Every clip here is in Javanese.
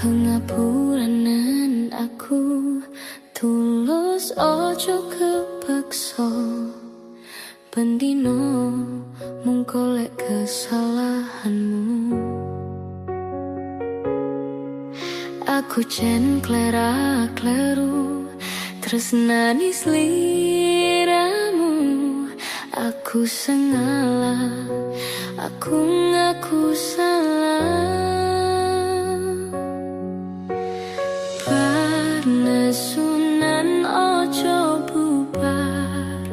Pengapuranan aku tulus ojo kepeksa, bendino mung golek kesalahanmu. Aku jen kleru tresnani sliramu. Aku sengalah, aku ngaku salah. Nesunan ojo bubar,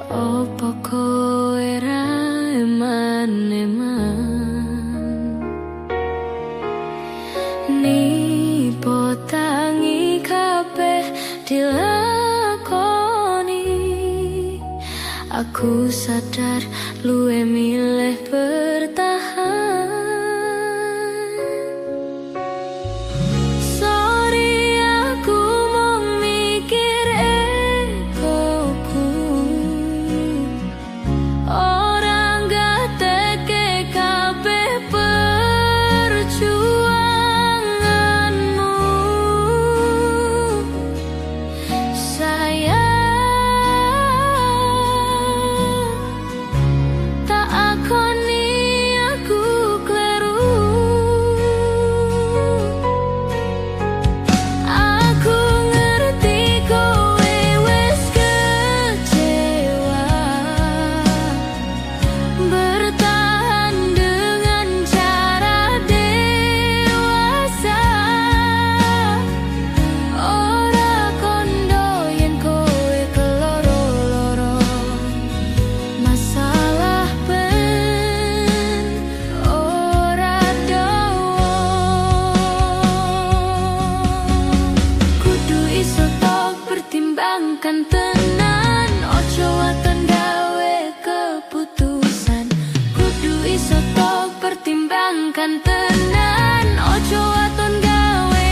opo kowe ra eman-eman. Nipo tangi kabeh dilakoni. Aku sadar luwe milih bertahan. Kan tenan, ojo waton gawe keputusan. Kudu iso tok pertimbangkan tenan, ojo waton gawe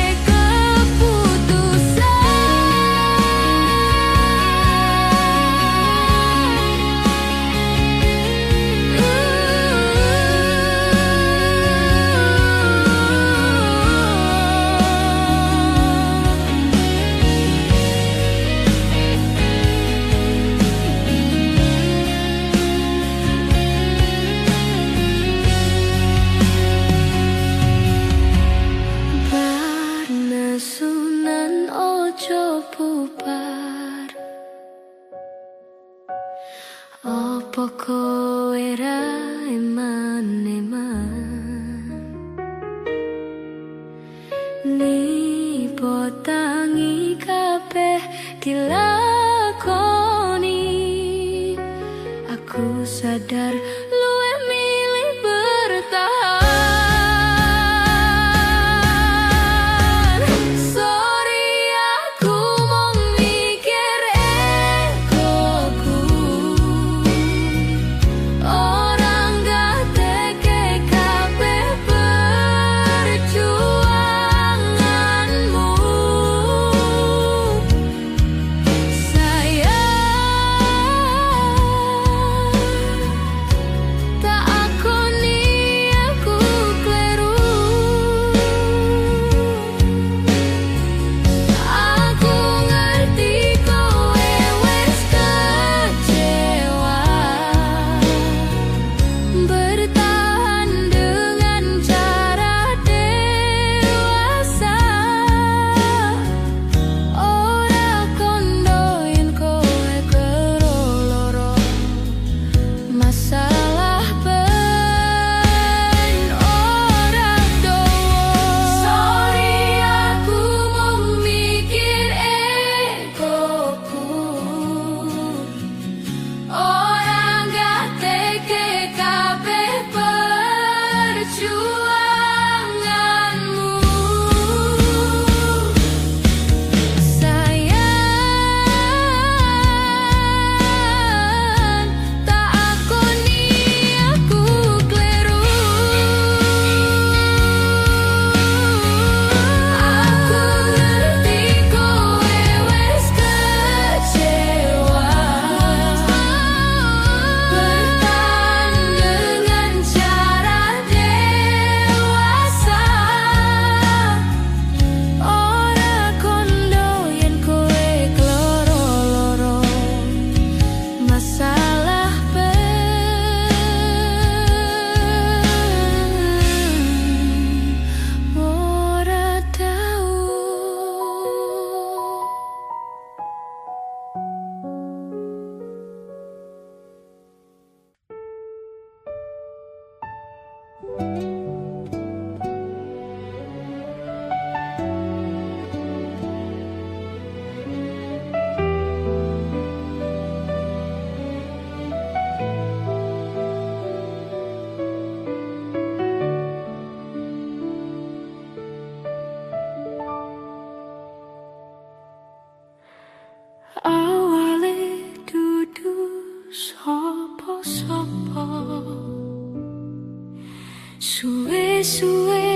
Suwe-suwe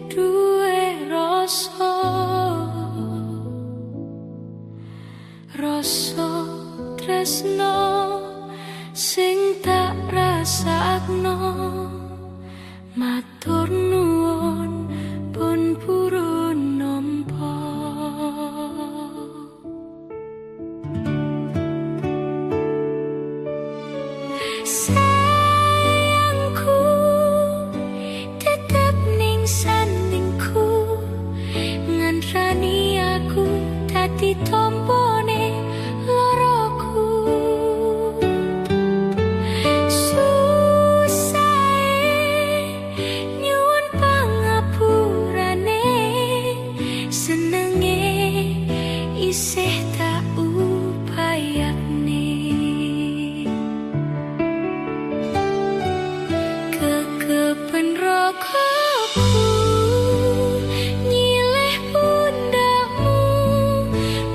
duwe rasa tresno sing tak rasakno. Matur nuwun pun purun nampa. Sayangku tetep ning sandingku, ngantrani aku dadi tompone loroku. Nyuwun pangapurane, senenge isih tak upayane. Kekepen rokoku nyilih pundakmu,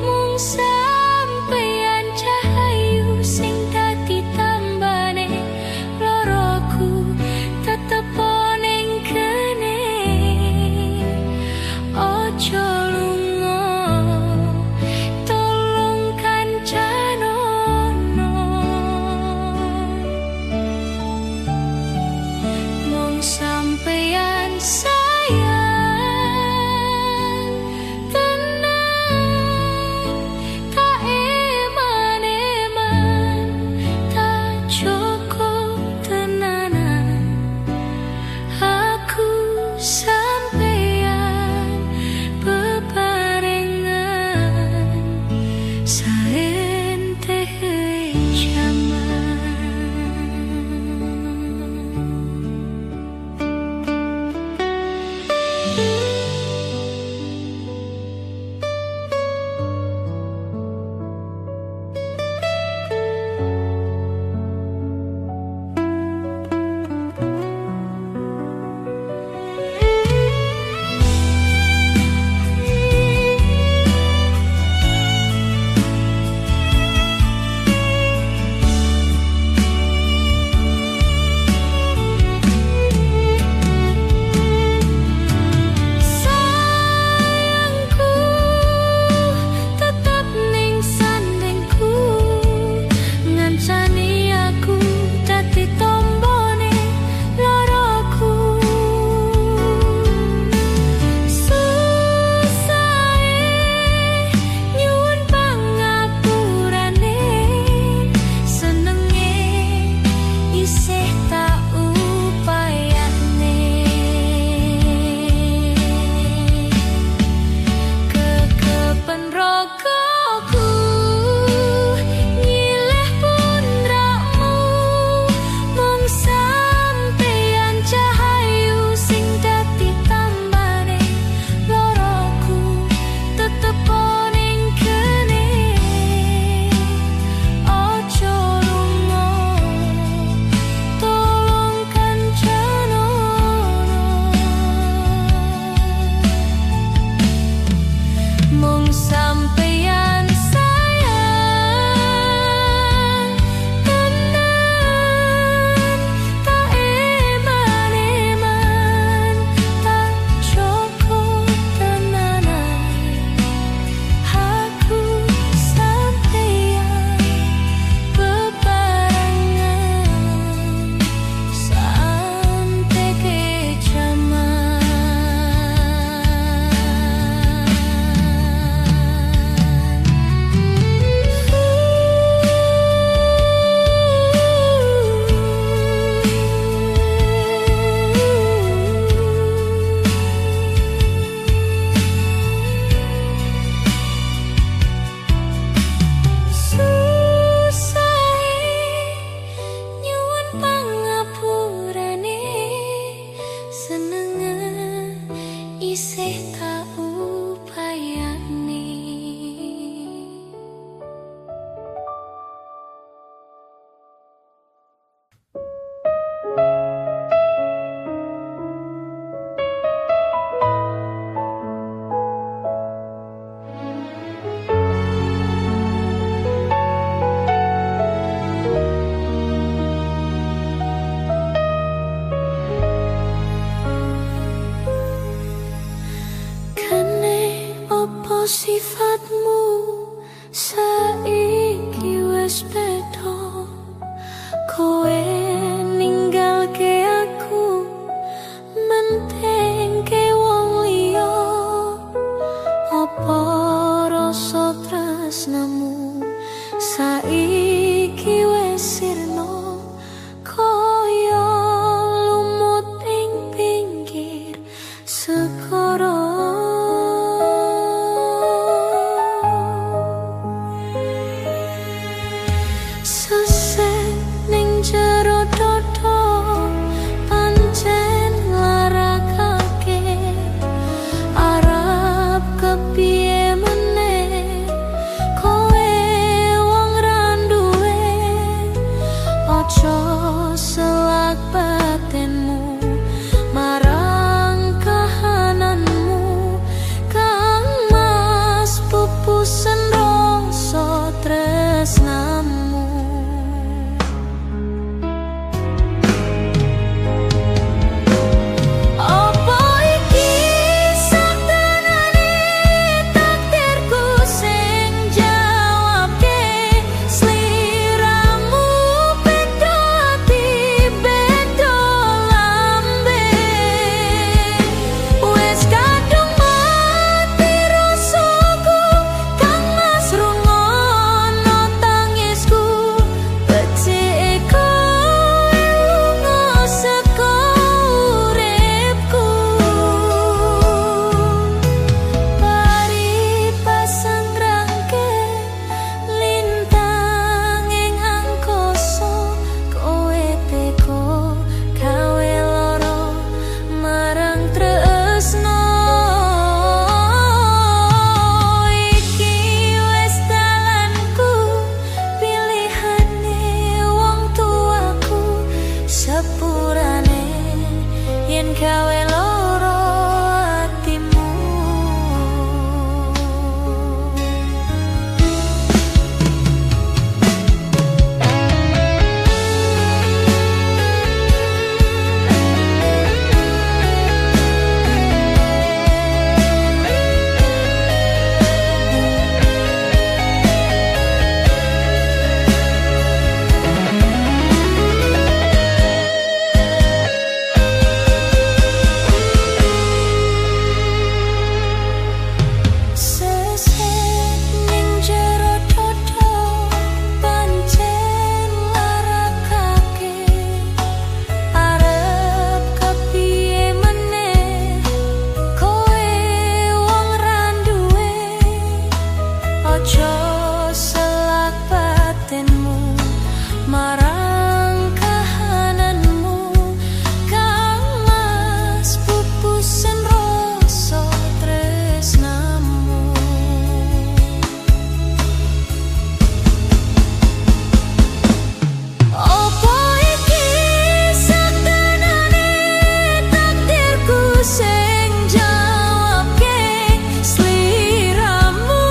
mung sampeyan cahayu sing dadi tambane loroku. Tetep ning kene, ojo lunga, tolong kancanono. Mung sampeyan sayang tenan, tak eman-eman, tak cukup tenanan. Aku sampeyan bebarengan, saenteke jaman. sifatmu saiki wis beda, kowe ninggalke aku mentengke wong liya. Apa rasa tresnamu saiki wis sirna, kaya lumut ing pinggir segara. Sesek ning jero dodo pancen larakake, arep kepiye meneh kowe wong randuwe. Aja selak batinmu marang kahananmu, kang mas pupusen rasa tresnamu. Sepurane yen gawe loro atimu. Ojo selak batinmu marang kahananmu, kang mas pupusen rasa tresnamu. Apa iki satenane takdirku sing jawabke sliramu.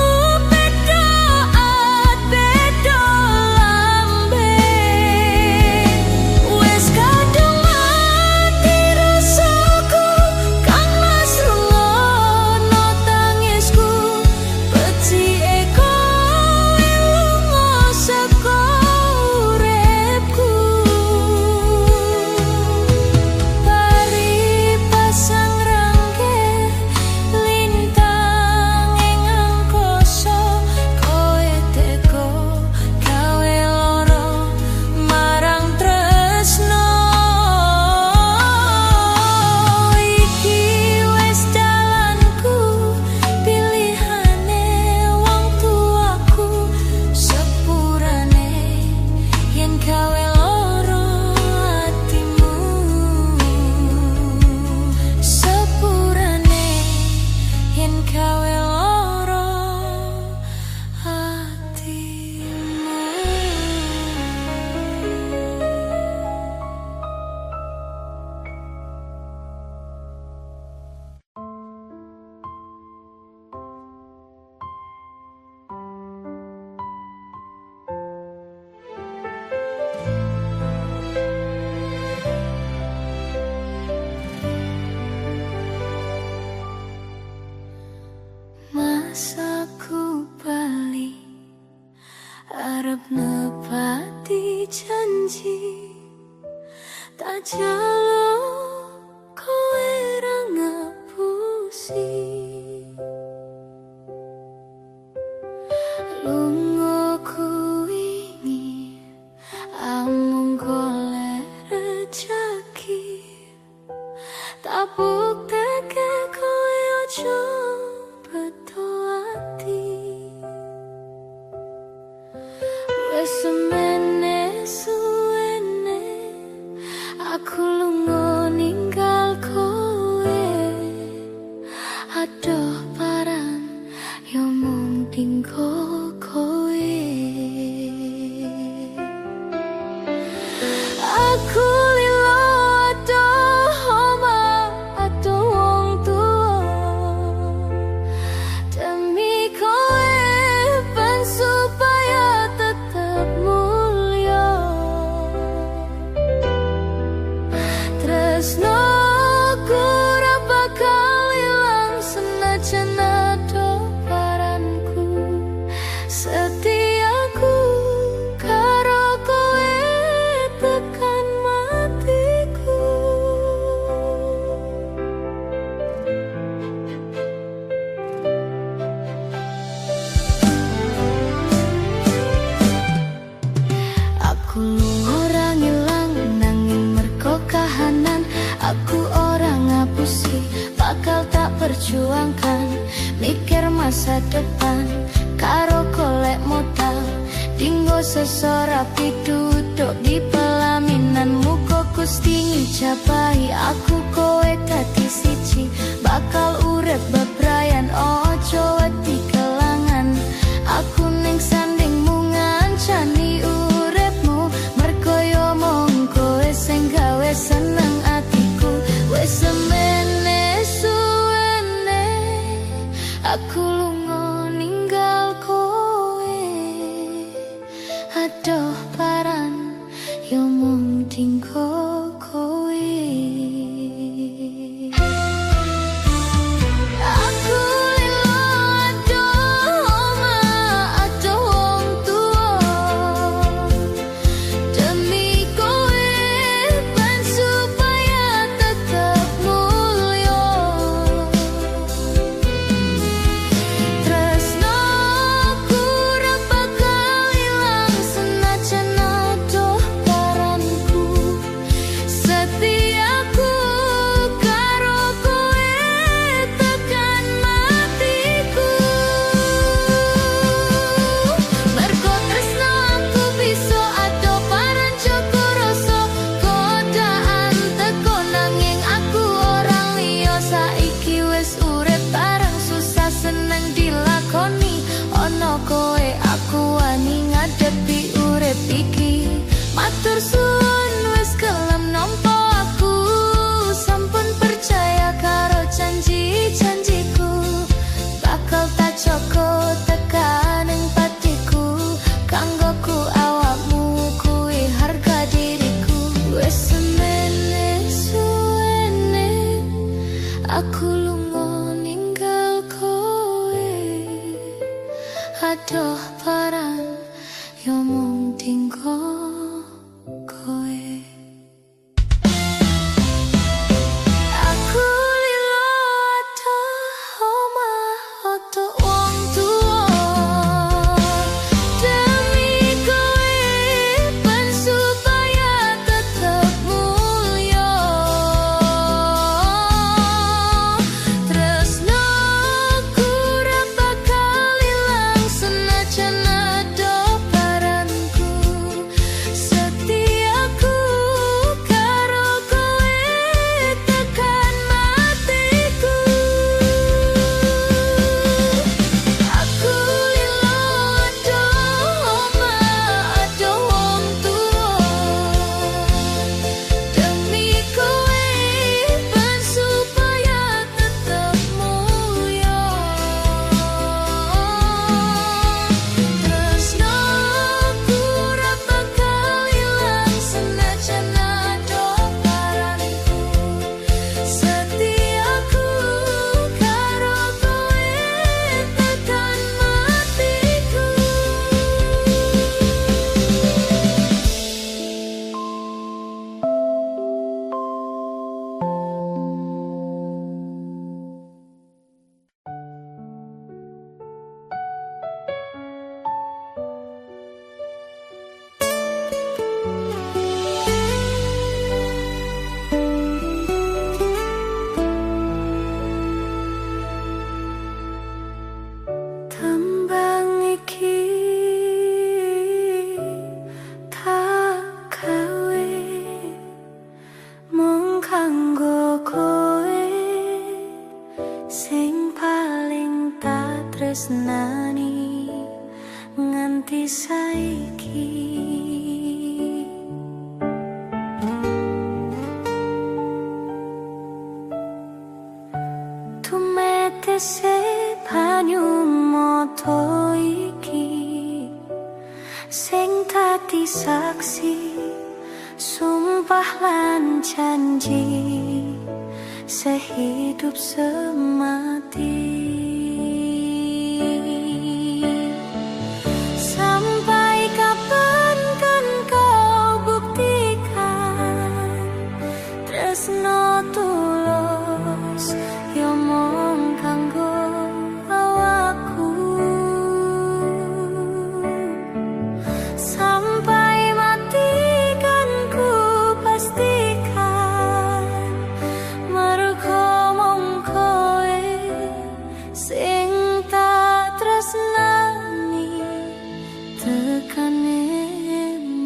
Masa jalo kowe ra ngapusi lunga kuwingi amung golek rejeki tak bukteke kowe aja beto ati wis semene suwene aku lunga ninggal kowe adoh paran yo mung tinggo kowe aku lilo adoh oma adoh wong tuwa demi kowe ben supaya tetep mulya tresno ku ora bakal ilang senajan adoh paranku setiaku karo kowe tekan matiku aku ora ngilang nanging merko kahanan aku ora ngapusi bakal tak perjuangkan mikir masa depan karo golek modal dinggo sesora piduduk di pelaminanmu kok Gusti ngijabahi aku kowe dadi siji bakal urip bebrayan ojo wedi kelangan aku ning sandingmu ngancani uripmu mergo yo mung kowe sing gawe seneng atiku wis semene suwene aku lunga ninggal kowe adoh paran yo mung tinggo kowe aku lilo adoh oma adoh wong tuwa demi kowe ben supaya tetep mulya tresno ku ora bakal ilang senajan adoh paranku setiaku karo kowe tekan matiku mergo tresno aku bisa adoh paran joko rasa godaan teko nanging aku orang liya saiki wis urip bareng susah seneng dilakoni ana kowe aku wani ngadepi urip iki matur suwun wis kelem nampa aku sampun percaya karo janji-janjiku bakal tak joko tekaning patiku kanggo ku awakmu kuwi harga diriku wis semene suwene aku lunga ninggal kowe adoh paran yo mung tinggo kowe aku lilo adoh oma adoh wong tuwa demi kowe ben supaya tetep mulya tresno ku ora bakal ilang senajan adoh paranku sing paling tak tresnani nganti saiki. Tumetese banyu moto iki sing dadi saksi sumpah lan janji sehidup semati. Sampai kapan kan kau buktikan tresno tulus yo mung kanggo awakku. Sampai mati kan ku pastikan mergo mung kowe sing tak tresnani tekane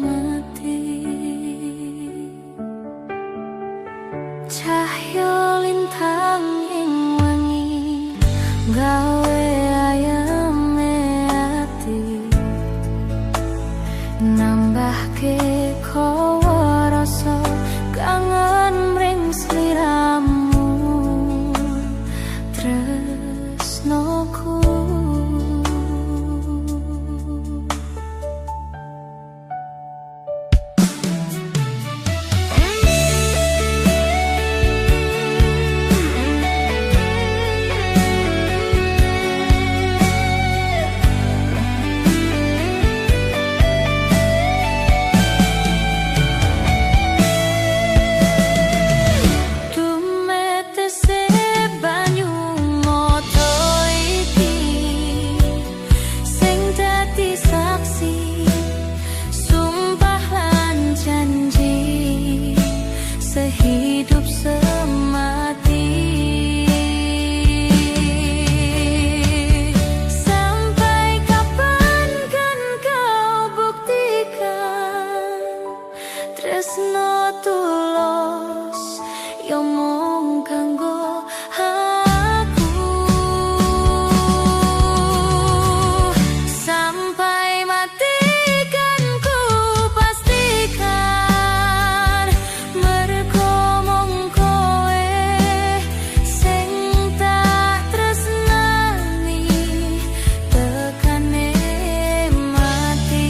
mati. Cahyo lintang ing wengi gawe ayame ati nambahke kowe rasa kangen mring sliramu tresnoku. Tumetese banyu moto iki sing dadi saksi sumpah lan janji sehidup semati. Sampai kapan kan kau buktikan tresno tulus yo mung kanggo aku. Sampai mati kan ku pastikan mergo mung kowe sing tak tresnani tekane mati.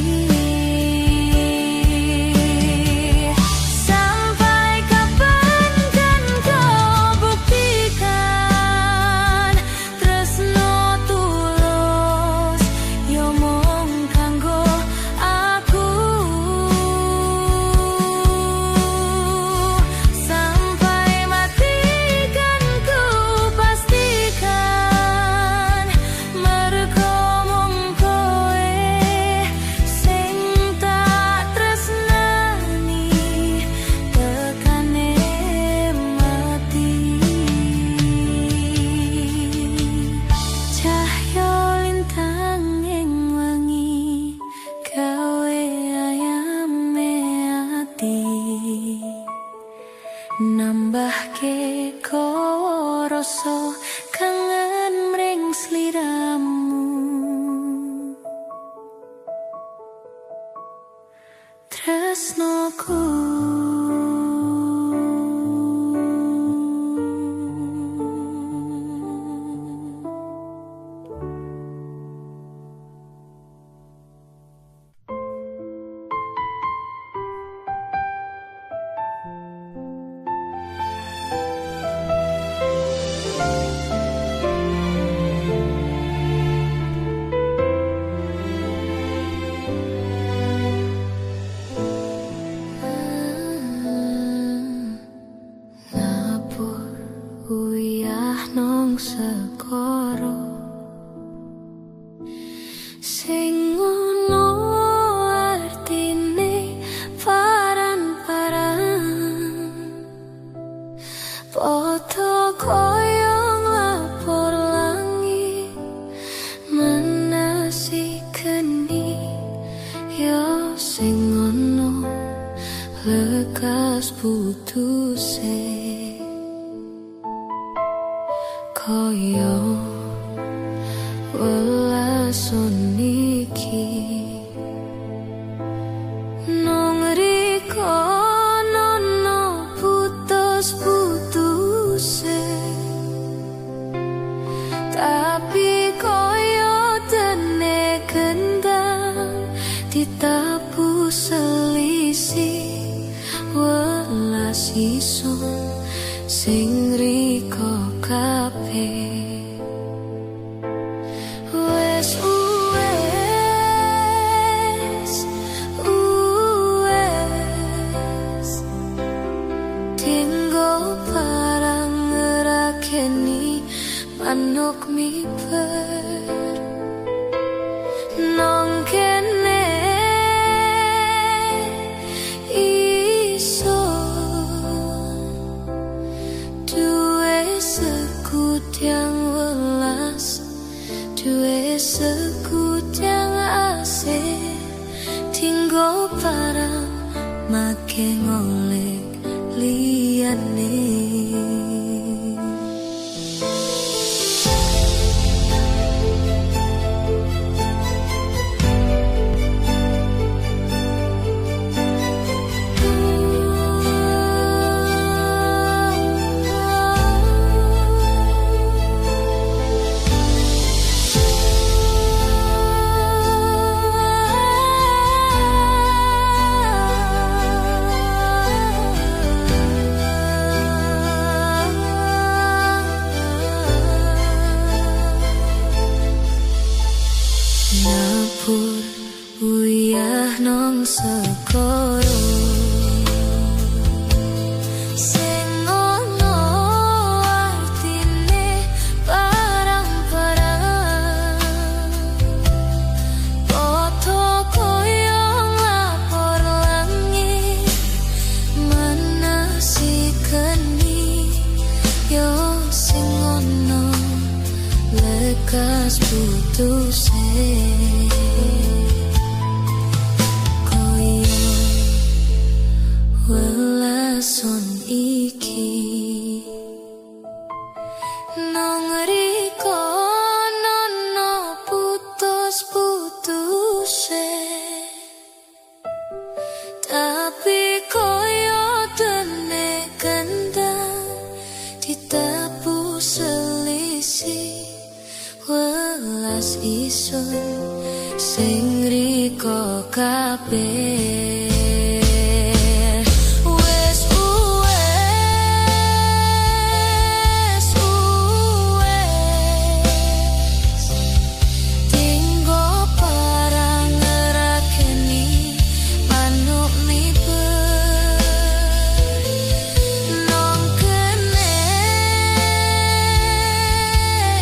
Sampai kapan kan kau buktikan tresno tulus yo mung kanggo aku. Sampai mati kan ku pastikan mergo mung kowe sing tak tresnani tekane mati. Cahyo lintang ing wengi gawe ayame ati nambahke kowe rasa kangen mring sliramu tresnoku. Nabur uyah nong sekoro sing ngono artine paran-paran foto koyong lapor langit manasi keni yo sing ngono lekas putuse koyo welasun iki nang riko nono putus-putuse tapi koyo dene kendang ditapu selisih welas isun sing riko kabeh wes tinggo parang ngerakeni manuk miber nong kene sekudang welas duwe sekudang asih tinggo parang make ngolek liyane Napur uyah nong sekoro sing ono artine parang-parang foto koyo nglapor langit manasikeni yo sing ono lekas putus koyo welasun iki nang riko nono putus-putuse tapi koyo dene kendang ditapu selisih welas isun sing riko kabeh tinggo parang ngerakeni manuk miber nong kene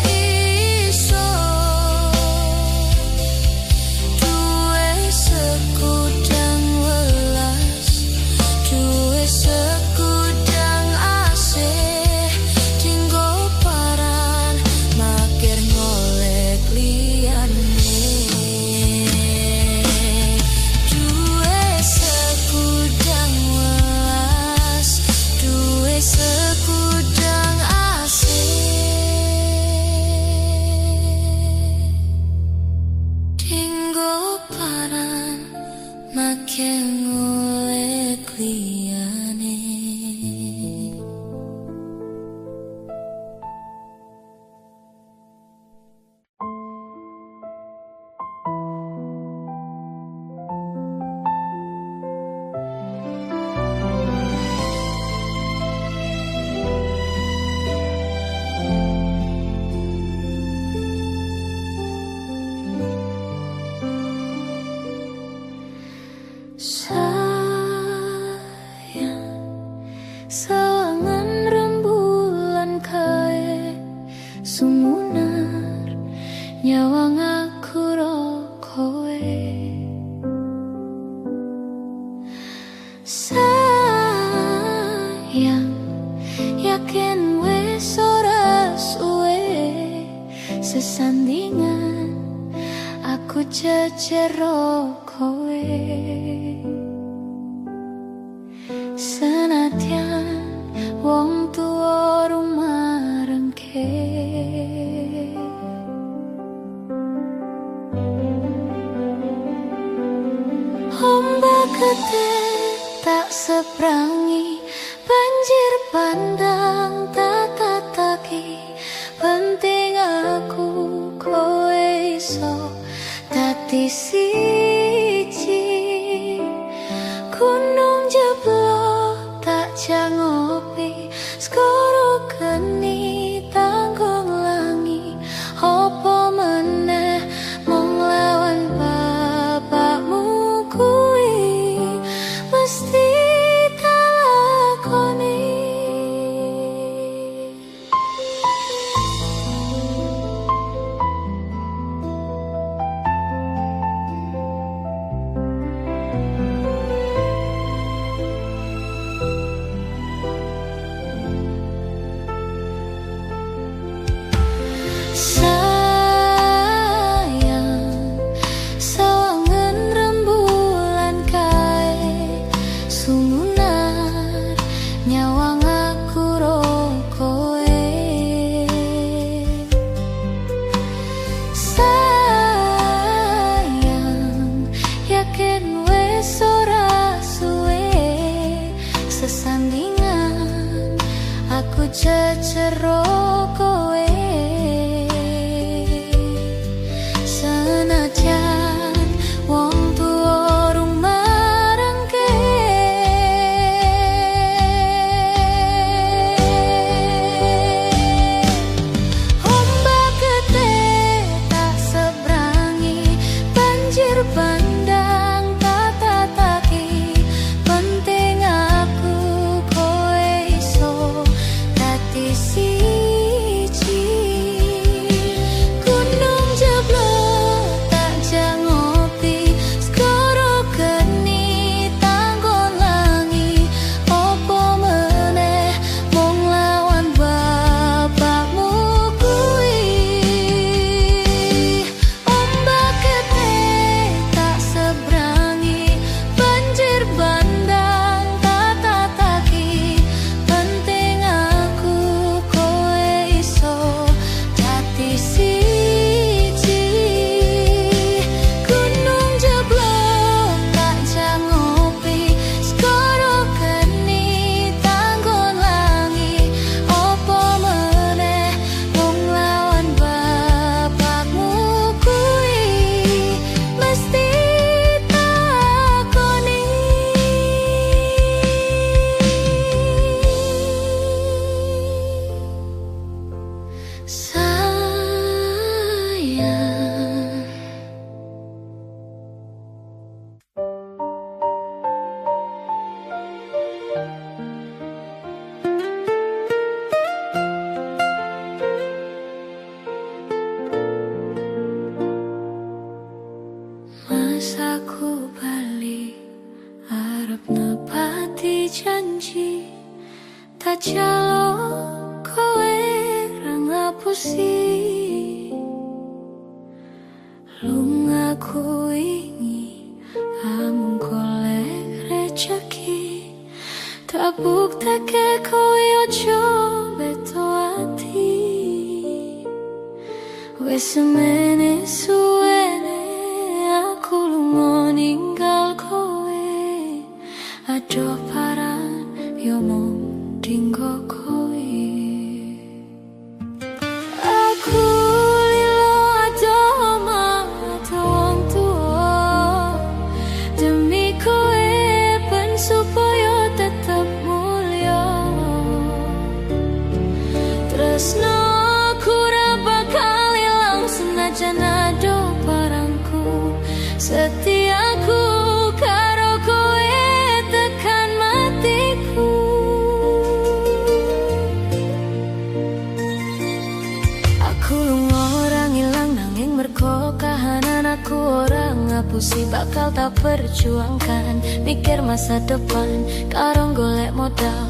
iso duwe sekudang welas duwe sekudang asih tinggo parang makir ngolek liyane duwe sekudang welas duwe sekudang asih tinggo parang makir ngolek liyane sawangan rembulan kae sumunar nyawang aku ro kowe sayang yakin wes ora suwe sesandingan aku jejer ro kowe senadyan wong tuwa rumah rengke tak seberangi, banjir bandang tak tataki. Penting aku kowe iso dadi siji. Gunung jeblok tak jangopi, skoro geni tanggung langi. Apa meneh mung lawan bapakmu kuwi mesti tak lakoni. Sayang, sawangan rembulan kae sumunar nyawang aku ro kowe. Sayang, yakin wes ora suwe sesandingan aku cecero kowe. Senajan wong tuwa rung marengke, ombak gede tak seberangi, banjir bandang tak tataki. Penting aku kowe iso dadi siji. Gunung jeblok tak jangopi, skoro geni tanggon langi. Apa meneh mung lawan bapakmu kuwi. Ombak gede tak seberangi, banjir bandang tak tataki. Penting aku kowe iso dadi siji. Gunung jeblok tak jangopi, skoro geni tanggon langi. Apa meneh mung lawan bapakmu kuwi mesti takoni. Sayang, masaku bali arep nepati janji, tak jalo kowe ra ngapusi. Lungaku wingi amung golek rejeki, tak buktake kowe ojo beto ati. Wes semene suwene aku lunga ninggal kowe. Adoh paran yo mung dinggo kowe. Aku lilo adoh omah adoh wong tuwa, demi kowe ben supaya tetep mulya. Tresno aku ora bakal ilang senajan adoh parangku. Setiaku karo kowe tekan matiku. Aku lunga ora ngilang nanging merko kahanan aku ora ngapusi. Bakal tak perjuangkan mikir masa depan karo golek modal.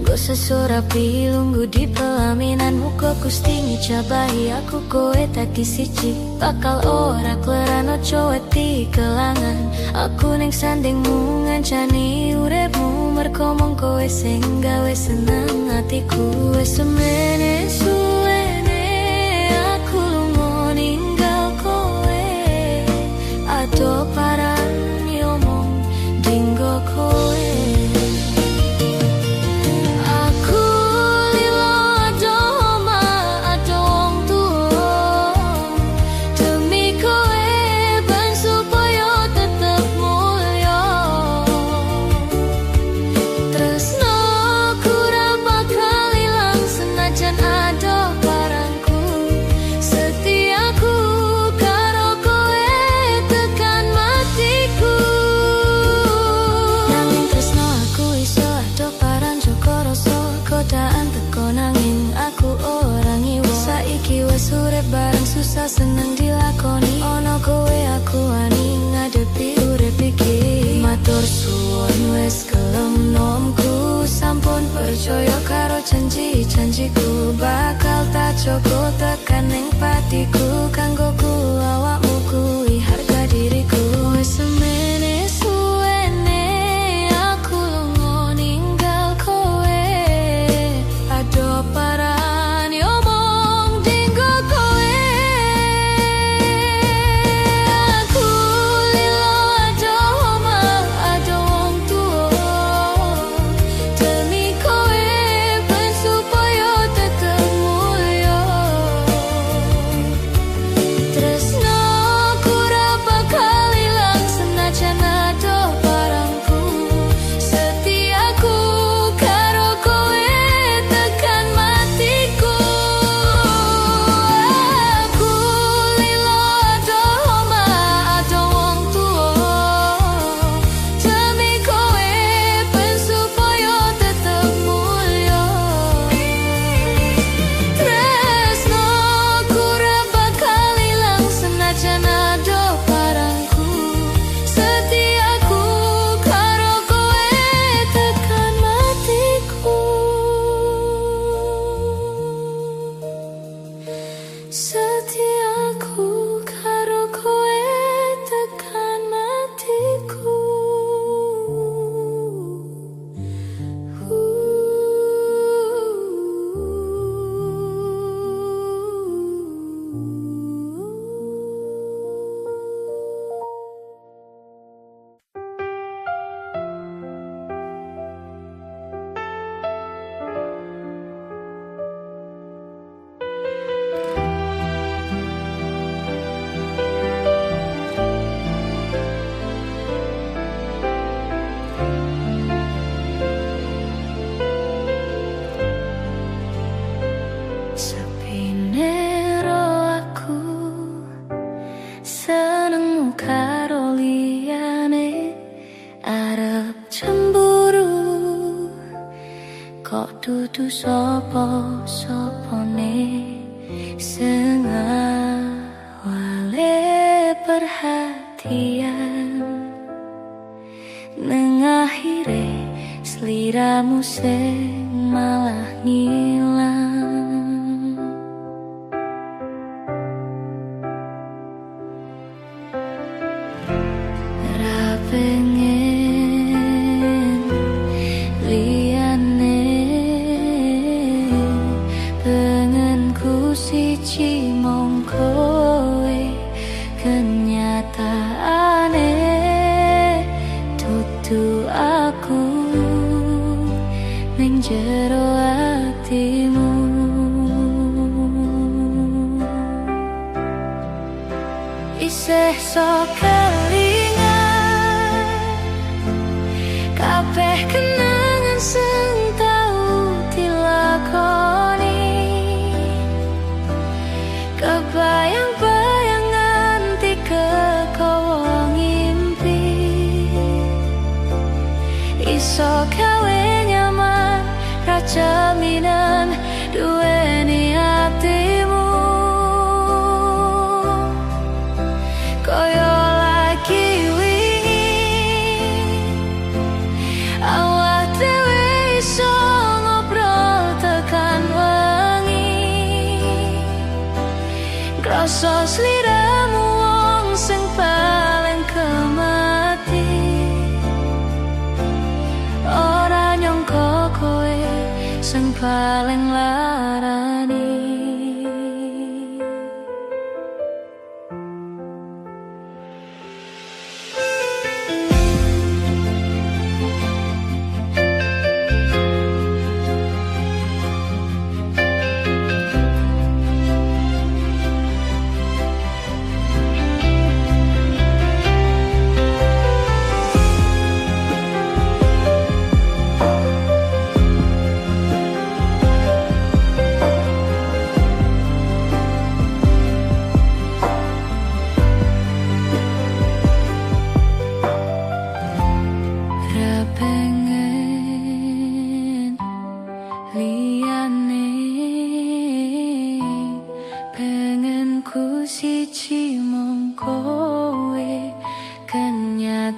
Go sesurapi lunggu di pelaminan, muka Gusti ngijabahi aku kowe taki siji. Bakal ora kleran ojo wedi kelangan. Aku ning sandingmu ngancani uripmu, merko mung kowe sing gawe seneng atiku. Wes semene suwene aku lunga ninggal kowe. Adoh paran yo mung dinggo Iki wes urip bareng susah seneng dilakoni. Ono kowe aku wani ngadepi urip iki. Matur suwun wes kelem nomku, sampun percaya karo janji-janjiku. Bakal tak joko tekan ning patiku, kanggo ku awakmu kuwi harga diriku. Wes semene suwene aku lunga ninggal kowe. Ado paran yo mong dinggo kowe. Aku lilo ado omah ado wong tuwa. Demi kowe ben supaya tetep mulya. Tresno ku ora bakal ilang senajan ado barangku. Setiaku karo kowe tekan matiku. Aku lilo ado omah ado wong tuwa. Demi kowe ben supaya tetep mulya. Tresno ku ora bakal ilang senajan ado barangku. Setiaku karo kowe tekan matiku. Setiaku karo kowe tekan matiku. Sepine ro aku senengmu karo liyane, arep cemburu kok dudu sapa-sapane sing awale perhatian. Neng akhire sliramu sing malah ngilang. Ra pengen liyane, pengen ku siji mong kowe. Kenyataane dudu aku ning jero atimu. Isih sok kelingan kabeh kenangan sing tau dilakoni. Kebayang-bayang nganti kekowo ngimpi. Iso gawe nyaman ra jaminan duweni atimu. Koyo lagi wingi awak dhewe iso ngobrol tekan wengi. Krasa sliramu wong sing paling kemati. Ora nyangka kowe sing paling larani.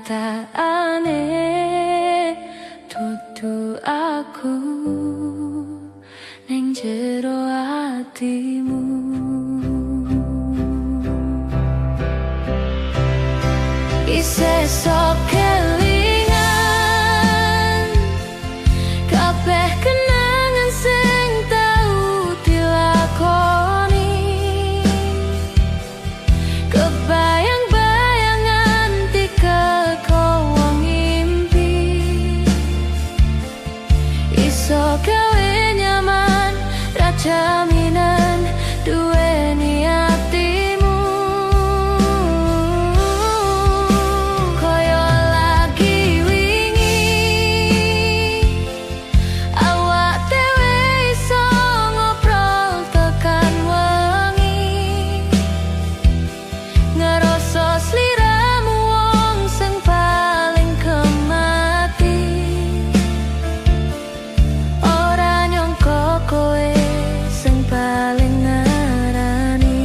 kenyataane dudu aku ning jero atimu. Isih sok kelingan kabeh kenangan sing tau dilakoni, kebayang-bayangan dikekoko ngimpi, iso gawe nyaman ra jaminan duweni atimu. Koyo lagi wingi awak dhewe iso ngobrol tekan wengi, ngerasa sliramu wong sing paling kemati, ora nyangka kowe sing paling ngarani.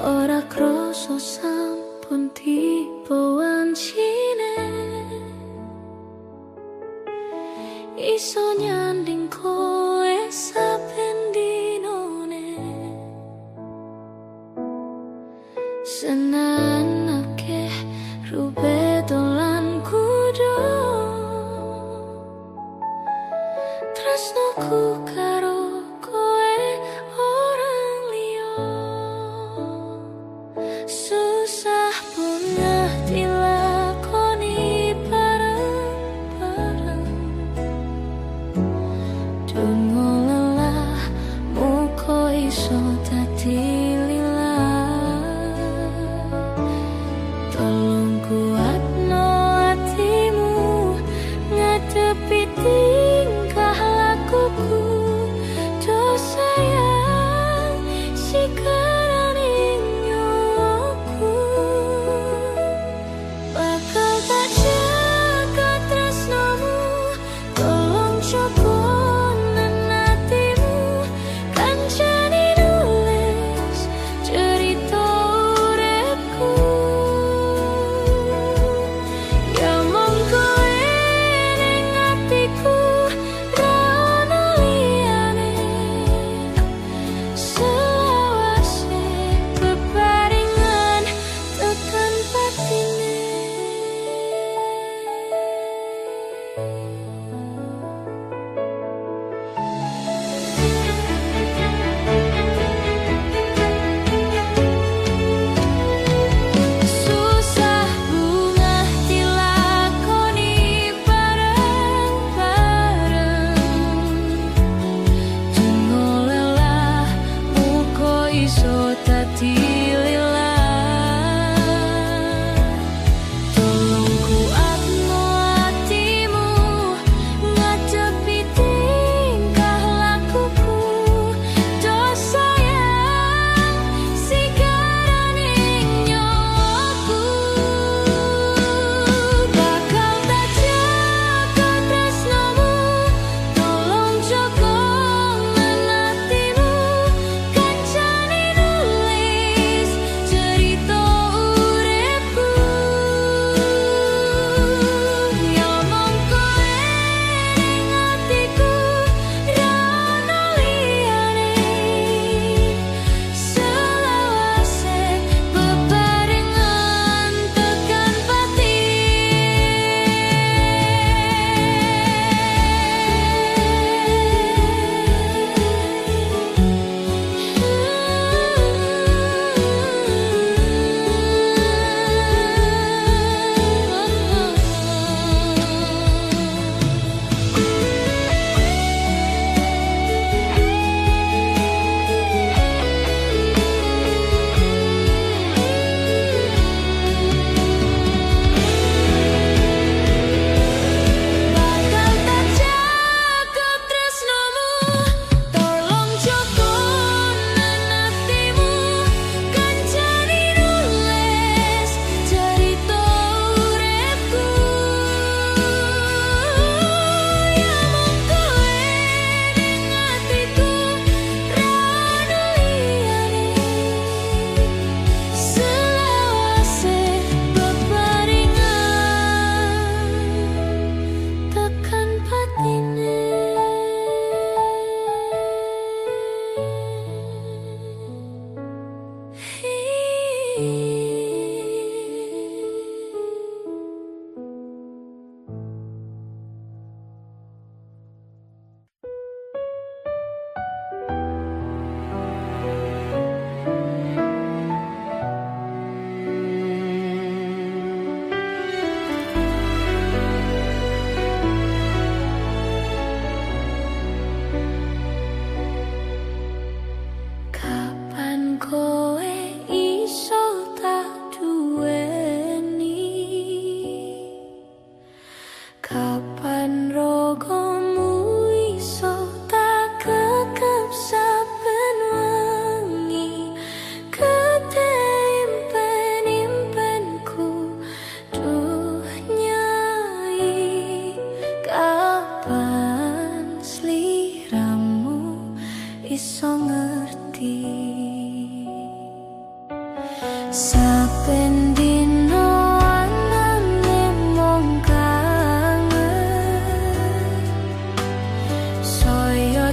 Ora kroso sampun tiba wancine, iso nyanding kowe saben dinone, senan akeh rubeto lan kudo, tresnoku karo kowe orang liya. Susah punya dilakoni bareng-bareng, dungo lelah muko iso dadi lilah. Tolong kuatno atimu ngadepi tingkah lakuku,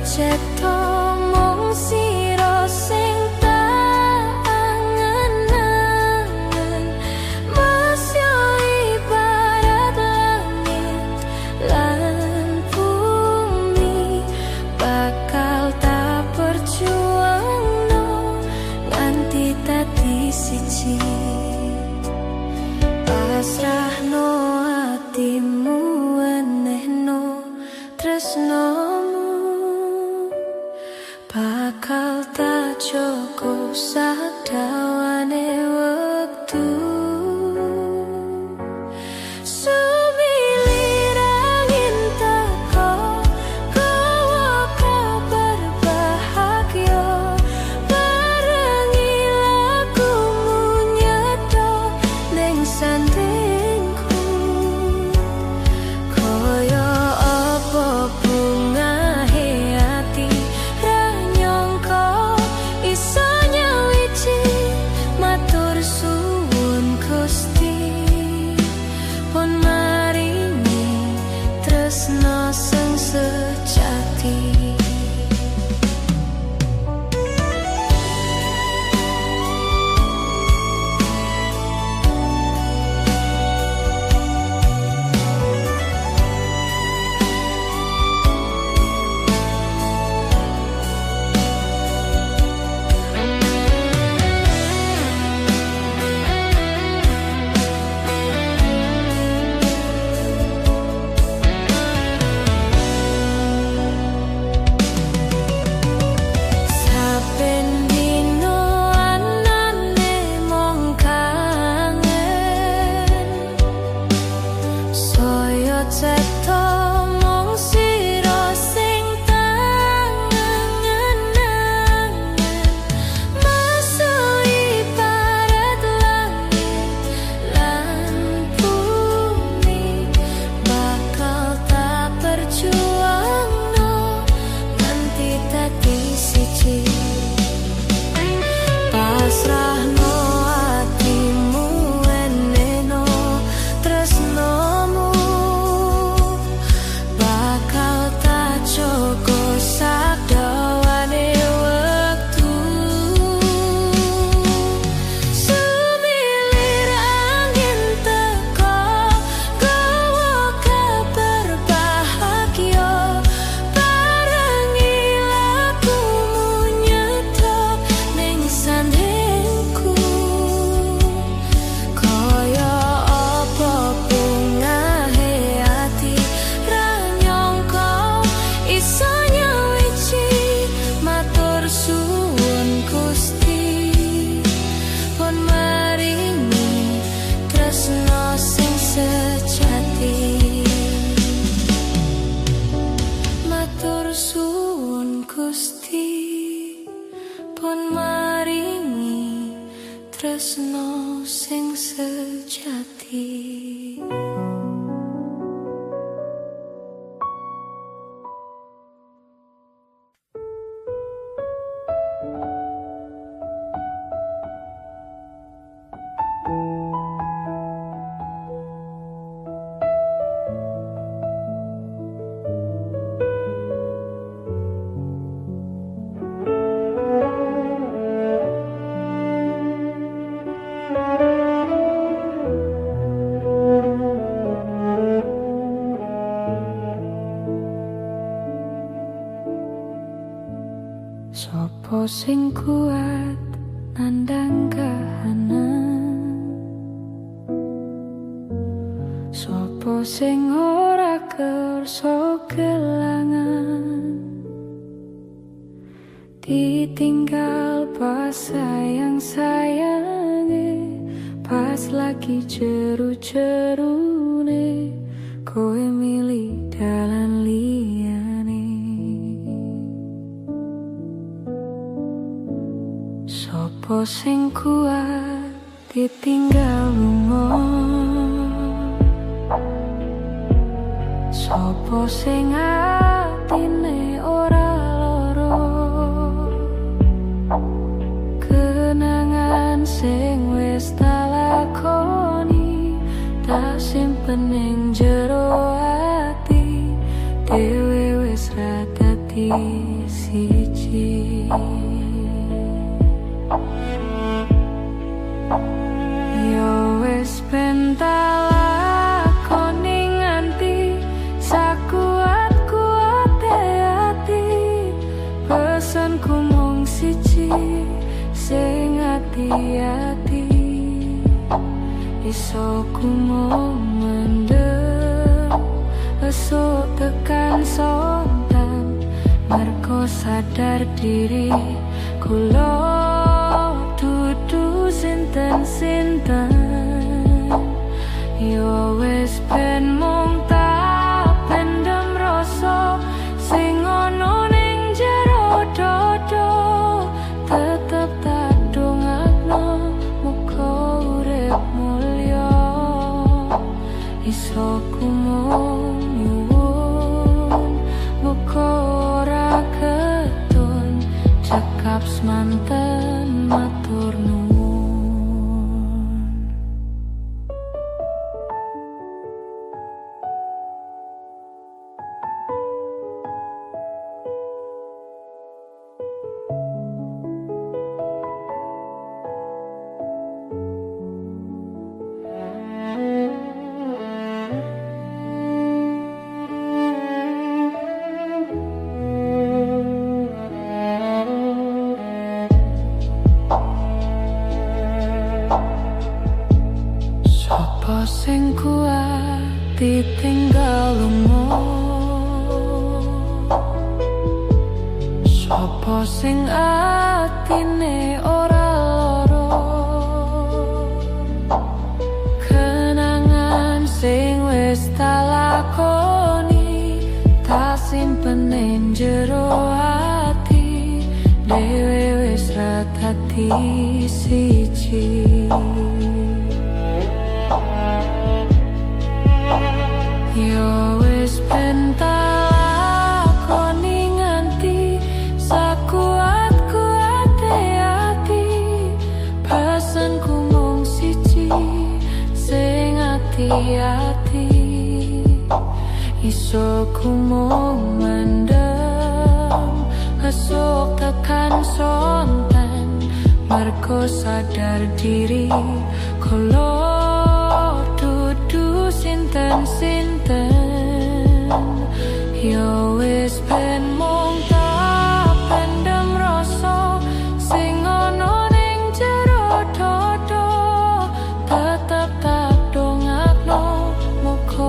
cetha mung sira sing tak angen-angen. Mas yo ibarat langit lan bumi, bakal tak perjuangno nganti dadi siji. Pasrahno atimu enehno tresnomu, bakal tak joko sadawane wektu. Sumilir angin teko gawa kabar bahagia, barengi lagumu nyedok ning sandingku. Koyo apa bungahe ati ra nyangka iso nyawiji. Matur suwun Gusti pun maringi tresno sing sejati. Saben dino anane mung kangen, saya cetha mung sira sing tak angen-angen. Mas ibarat langit lan bumi, bakal tak perjuangno nganti dadi siji. Pasrahno atimu enehno tresnomu, bakal tak joko sadawane wektu. Sumilir angin teko gawa kabar bahagia, barengi lagumu nyedok ning sandingku. Kaya apa bungahe ati ra nyangka iso nyawiji. Matur suwun Gusti pun maringi tresno sing sejati. Matur suwun Gusti pun maringi tresno sing sejati. Sopo sing kuat nandang kahanan, sopo sing ora kersa kelangan, ditinggal pas sayang-sayange, pas lagi jeru-jerune kowe milih dalan liyane. Sopo sing kuat ditinggal lunga, sopo sing atine ora loro, kenangan sing wis tak lakoni tak simpen ning jero ati, dhewe wis ra dadi siji. Yo wis ben tak lakoni nganti sakuat-kuate ati. Pesanku mung siji, sing ati-ati. Iso ku mung mendem, esuk tekan sontan. Mergo sadar diri kula dudu sinten-sinten. Yo wis ben mung tak pendem rasa sing ono ning jero dodo. Tetep tak dongakno muga urip mulya. Iso ku mung nyuwun muga ora ketun cekap semanten matur nuwun. Sapa sing kuat ditinggal lunga? Sapa sing atine ora lara? Kenangan sing wis tak lakoni tak simpen ning jero ati. Dhewe wis ra dadi siji. Yo wis ben tak lakoni nganti sakuat-kuate ati. Pesanku mung siji, sing ati-ati. Iso ku mung mendem, esuk tekan sonten. Mergo sadar diri kula dudu sinten-sinten. Yo wis ben mung tak pendem rasa sing ono ning jero dodo. Tetep tak dongakno muga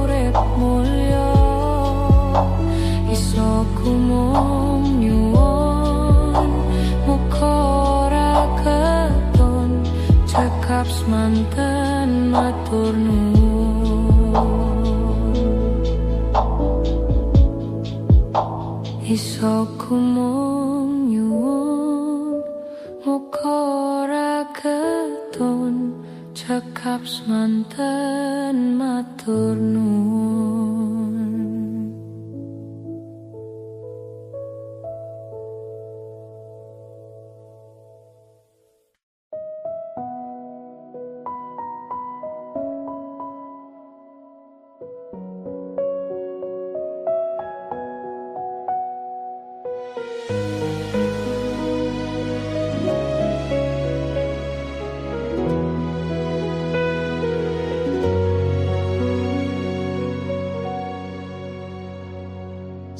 urip mulya. Iso ku mung nyuwun muga ora ketun cekap semanten matur nuwun. Iso ku mung nyuwun muga ora ketun cekap semanten matur nuwun.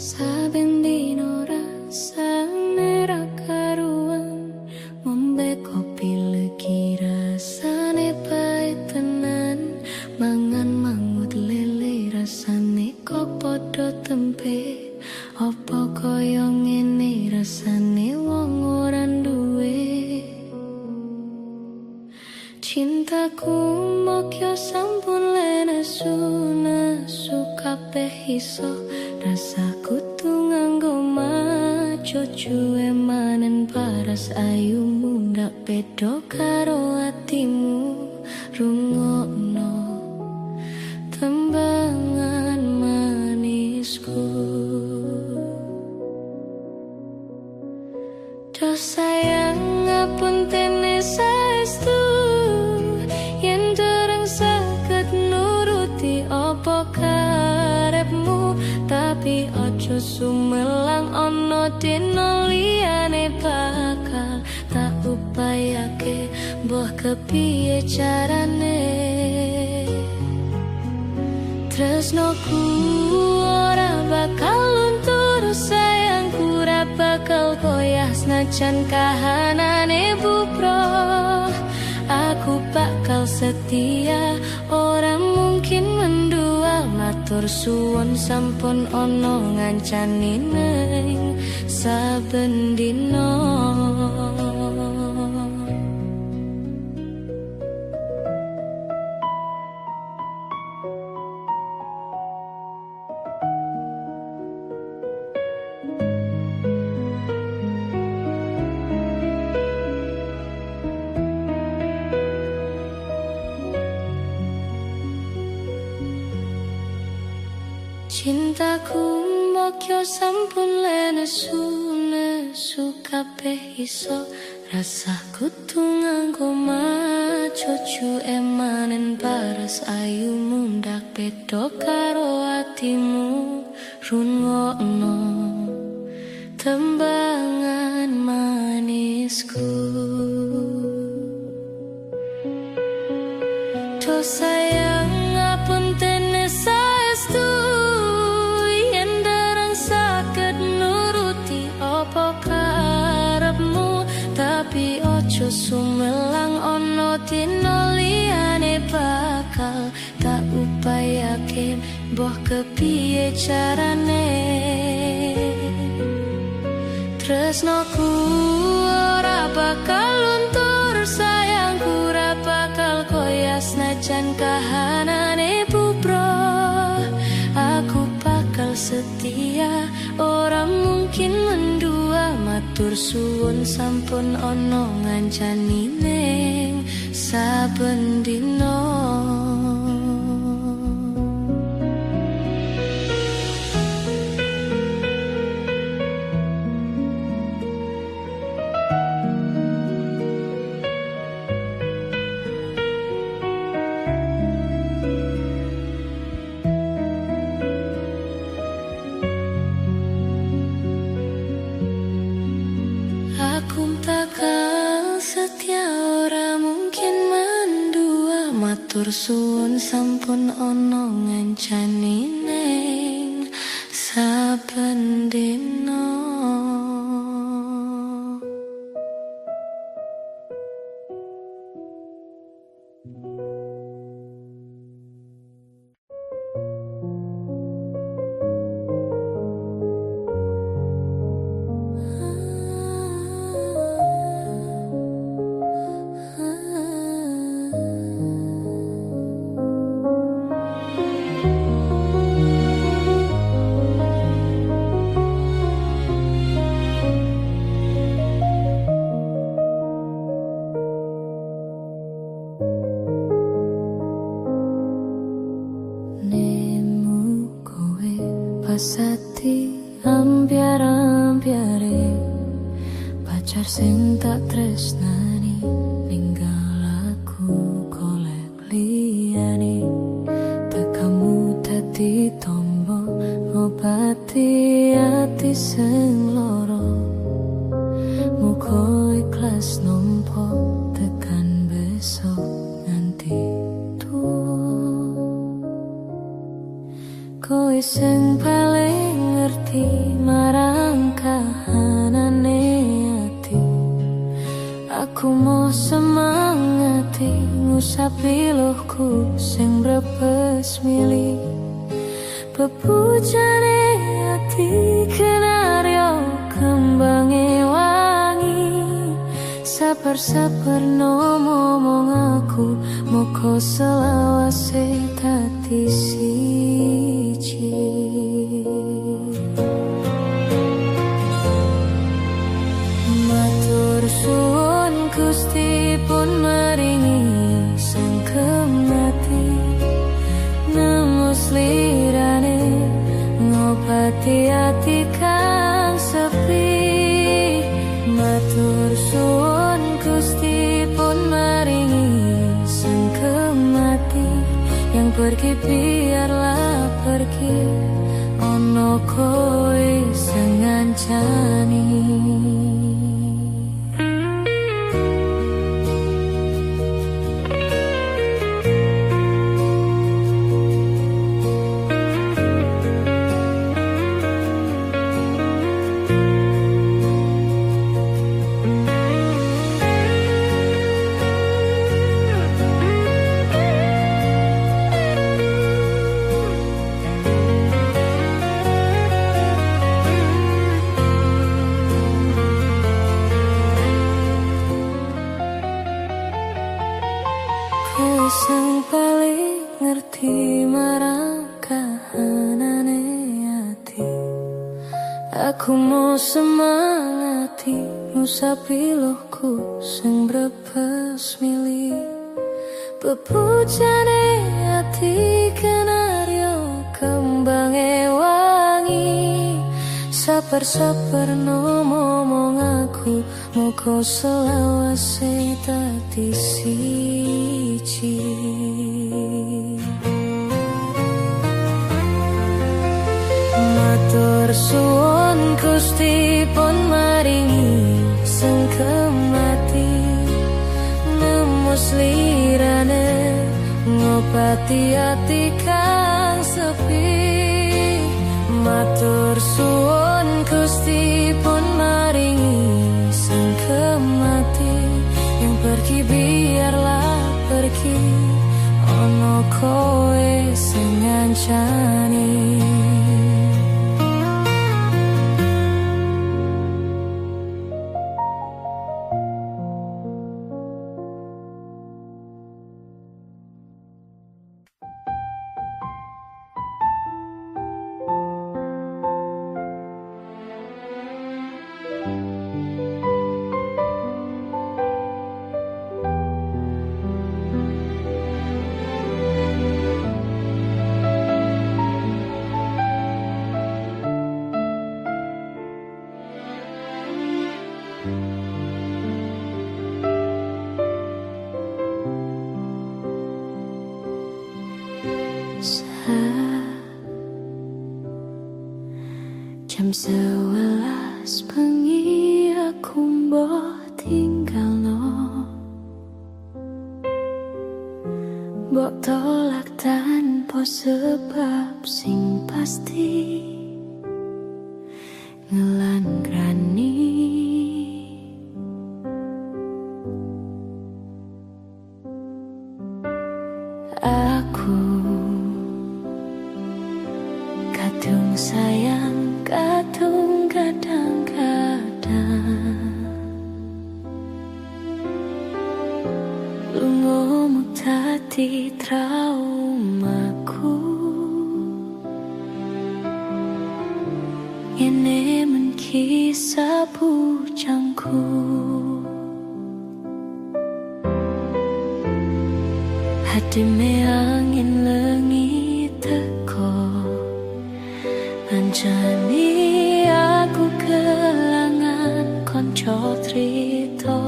Saben dino rasane ra karuan, ngombe kopi legi rasane pait tenan. Mangan mangut lele rasane kok padha tempe. Apa kaya ngene rasane wong ora duwe. Cintaku mokyo sampun lenesu kabeh iso. Rasaku tuh nganggo maco cuwe manen paras ayumu. Ndak beda karo atimu. Rungokno tembangan manisku. Do sayang ngapuntene saestu yen dereng saged nuruti apa karepmu. Tapi ojo sumelang ono dino liyane bakal tak upayake mbah kepiye carane. Tresnoku ora bakal luntur, sayangku ora bakal goyah senajan kahanane bupro. Aku bakal setia, ora mungkin mendua. Matur suwun sampun ono ngancani neng saben dino. Cintaku mbokyo sampun lenesu kabeh iso, rasaku nganggo macucu emanen paras ayu mundak beda karo atimu. Rungokno tembangan manisku, do sayang ngapunten saestu. Tapi ojo sumelang ono dino liyane bakal tak upayake mbah kepiye carane. Tresnoku ora bakal luntur, sayangku ora bakal goyah senajan kahanane bubro. Aku bakal setia, ora mungkin mendua. Matur suwun sampun ono ngancani neng saben dino. Aku bakal setia, ora mungkin mendua. Matur suwun sampun ono ngancani neng saben dino. Pasati ambiar-ambiare pacar sing tak tresnani, ninggal aku golek liyane. Tekamu dadi tombo ngobati ati sing loro. Muga ikhlas nampa tekan besok nganti kowe sing paling ngerti marang kahanane ati. Aku mau semangati ngusapi lohku sing brebes mili. Bebujane ati kenaryo kembange wangi. Sabar-sabar ngomong aku, moko selawase dadi siji. Matur suwun Gusti pun maringi sangkemati, nemos lirane ngobati ati kang sepi. Matur suwun Gusti pun maringi sangkemati, yang pergi biarlah pergi, ono kowe sengaja ngancani. Sing paling ngerti marang kahanane ati. Aku mau semangati ngusapi lohku sing brepes mili. Bebujane ati kenaryo kembange wangi. Sabar-sabar no momong aku muga selawase dadi siji. Matur suwun Gusti pun maringi sengkemati nemus lirane ngobati ati kang sepi. Matur suwun Gusti pun maringi sengkemati yang pergi biarlah pergi ono kowe sing ngancani. Jam 11 bengi aku mbok tinggalno, mbok tolak tanpa sebab sing pasti ngelangrani. Aku kadung sayang, kadung kadang-kadang lungomu tadi traumaku. Ini menkisah bujangku, hadime angin lengi teko, anjani aku kelangan konco trito.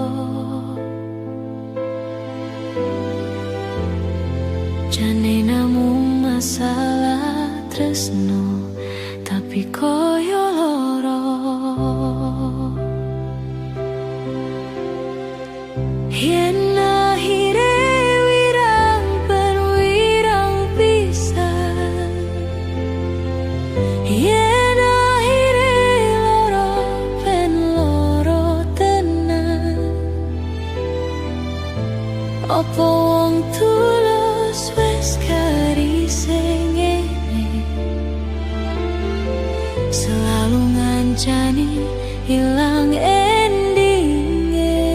Jane namung masalah tresno, tapi koyo loro. Yen akhire wirang ben wirang pisan, yen akhire loro ben loro tenan. Opo wong tulus wis karise ngene, selalu ngancani hilang endinge.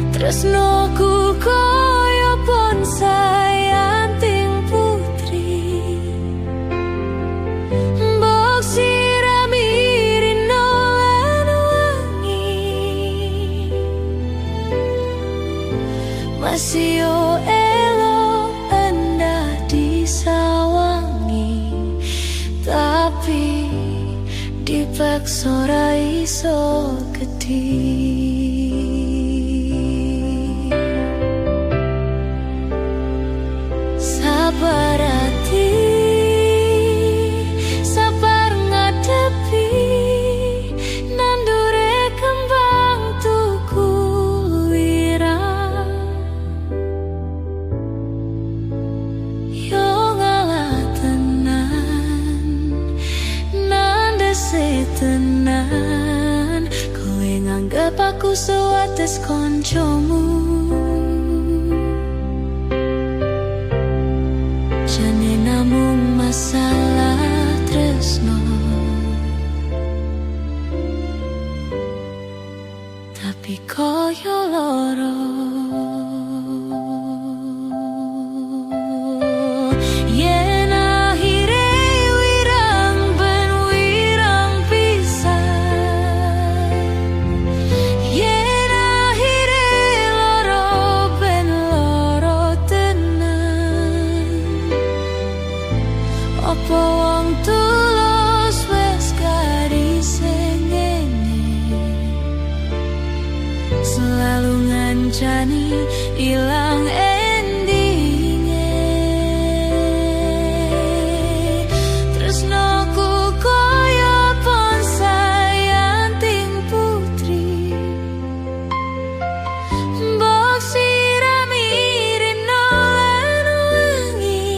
Tresnoku koyo bonsai anting putri, mbok sirami rino lan wangi. Masih yo elo endah disawangi, tapi dipaksa ora iso gedhi. Sabar hati, sabar tenan, kowe nganggep aku sewates koncomu. Jane namung masalah tresno, tapi koyo loro. Yen akhire wirang ben wirang pisan, yen akhire loro ben loro tenan, apa wong tulus wes garise ngene, selalu ngancani ilang endinge. Tresnoku koyo bonsai anting putri, mbok sirami rino lan wengi,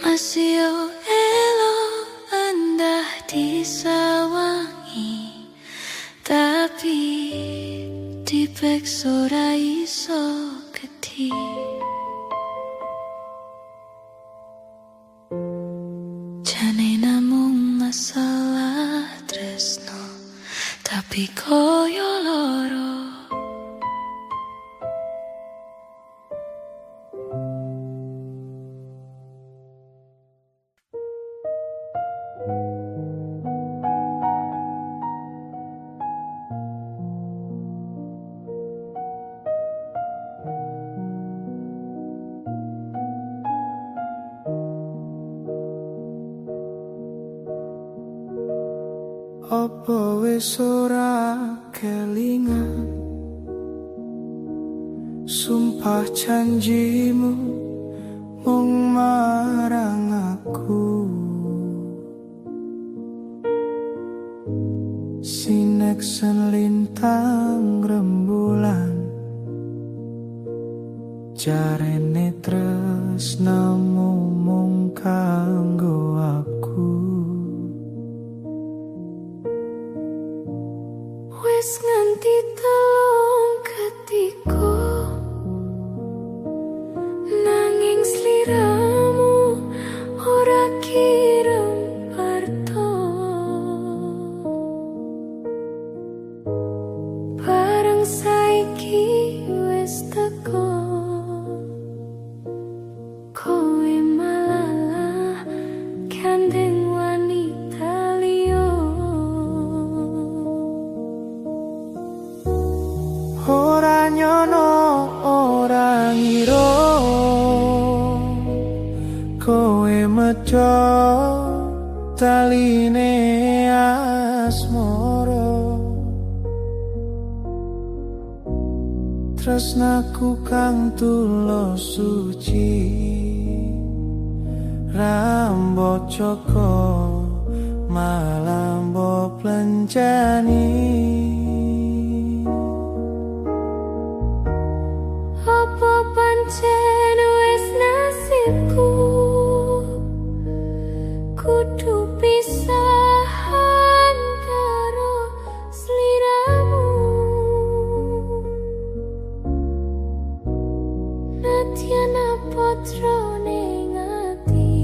masih elo endah disawangi, tapi dipeksa ora iso gedhi. Jane namung masalah tresno, tapi koyo loro. Apa wis ora kelingan sumpah janjimu mung marang aku, sineksen lintang rembulan, jarene tresnamu mung kanggo aku. Wes nganti telung ketiko, nanging sliramu ora kirem parto. Bareng saiki wes teko, kowe malah gandeng wanita liya. Ora nyono ora ngira kowe meco taline asmara, tresnaku kang tulus suci rambut joko malah mbok plencani. Apa pancen wes nasibku kudu pisahan karo sliramu, nadyan apatra ning ati,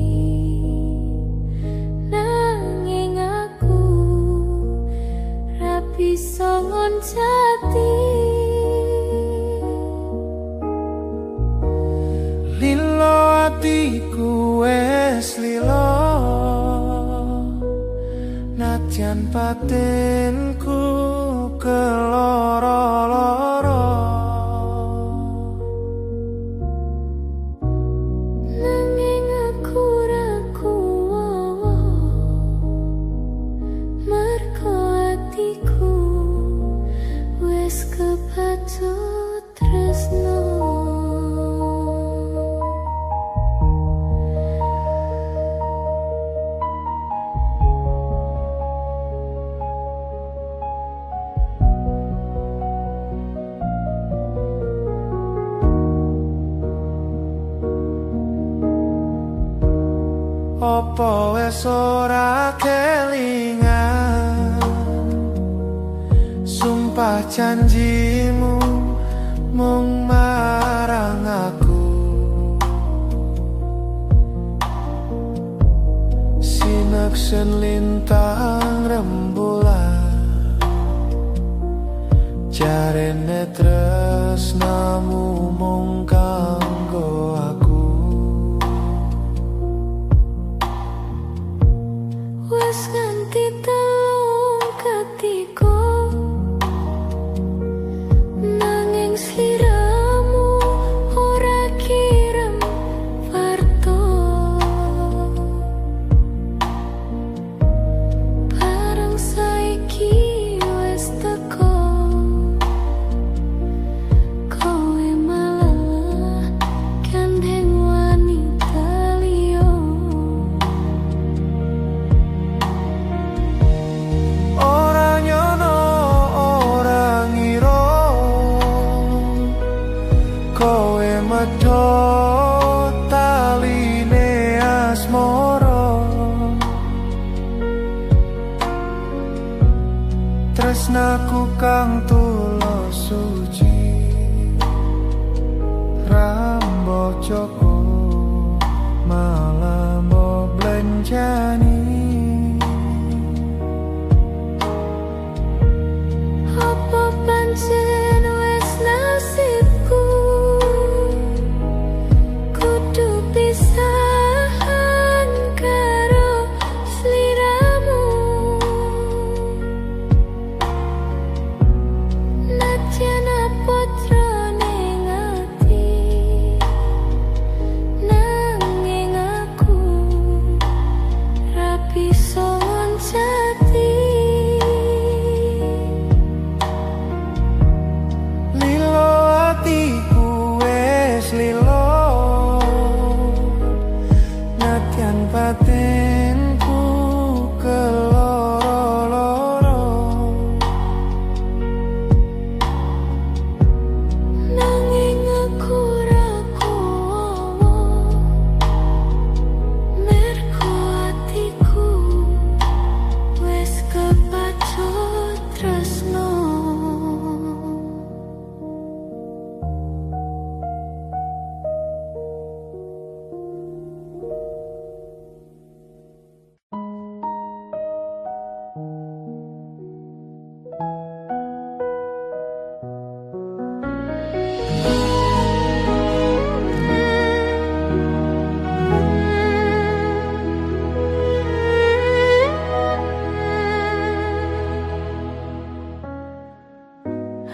nanging aku ra bisa ngoncati. Lilo atiku wes lilo, nadyan batinku keloro-loro, nanging aku ra kuwowo, mergo atiku wes kepacut tresno. Apa wes ora kelingan sumpah janjimu mung marang aku. Sineksen lintang rembulan jarene tresnamu mung kanggo aku. Wes ganti telung ketiko nanging sliramu ora kirem warta. Bareng saiki wes teko kowe malah gandeng wanita liya. Ora nyono ora ngira kowe medhot taline asmara. Tresnaku kang tulus suci Rambo Joko malah mbok blenjani. Apa pancen wes nasibku kudu pisahan karo sliramu. Najan apa jroning ati nanging aku ra bisa ngoncati. Lilo atiku wes lilo nadyan batinku keloro-loro. Nanging aku ra kuwowo mergo atiku wes kepacut tresno.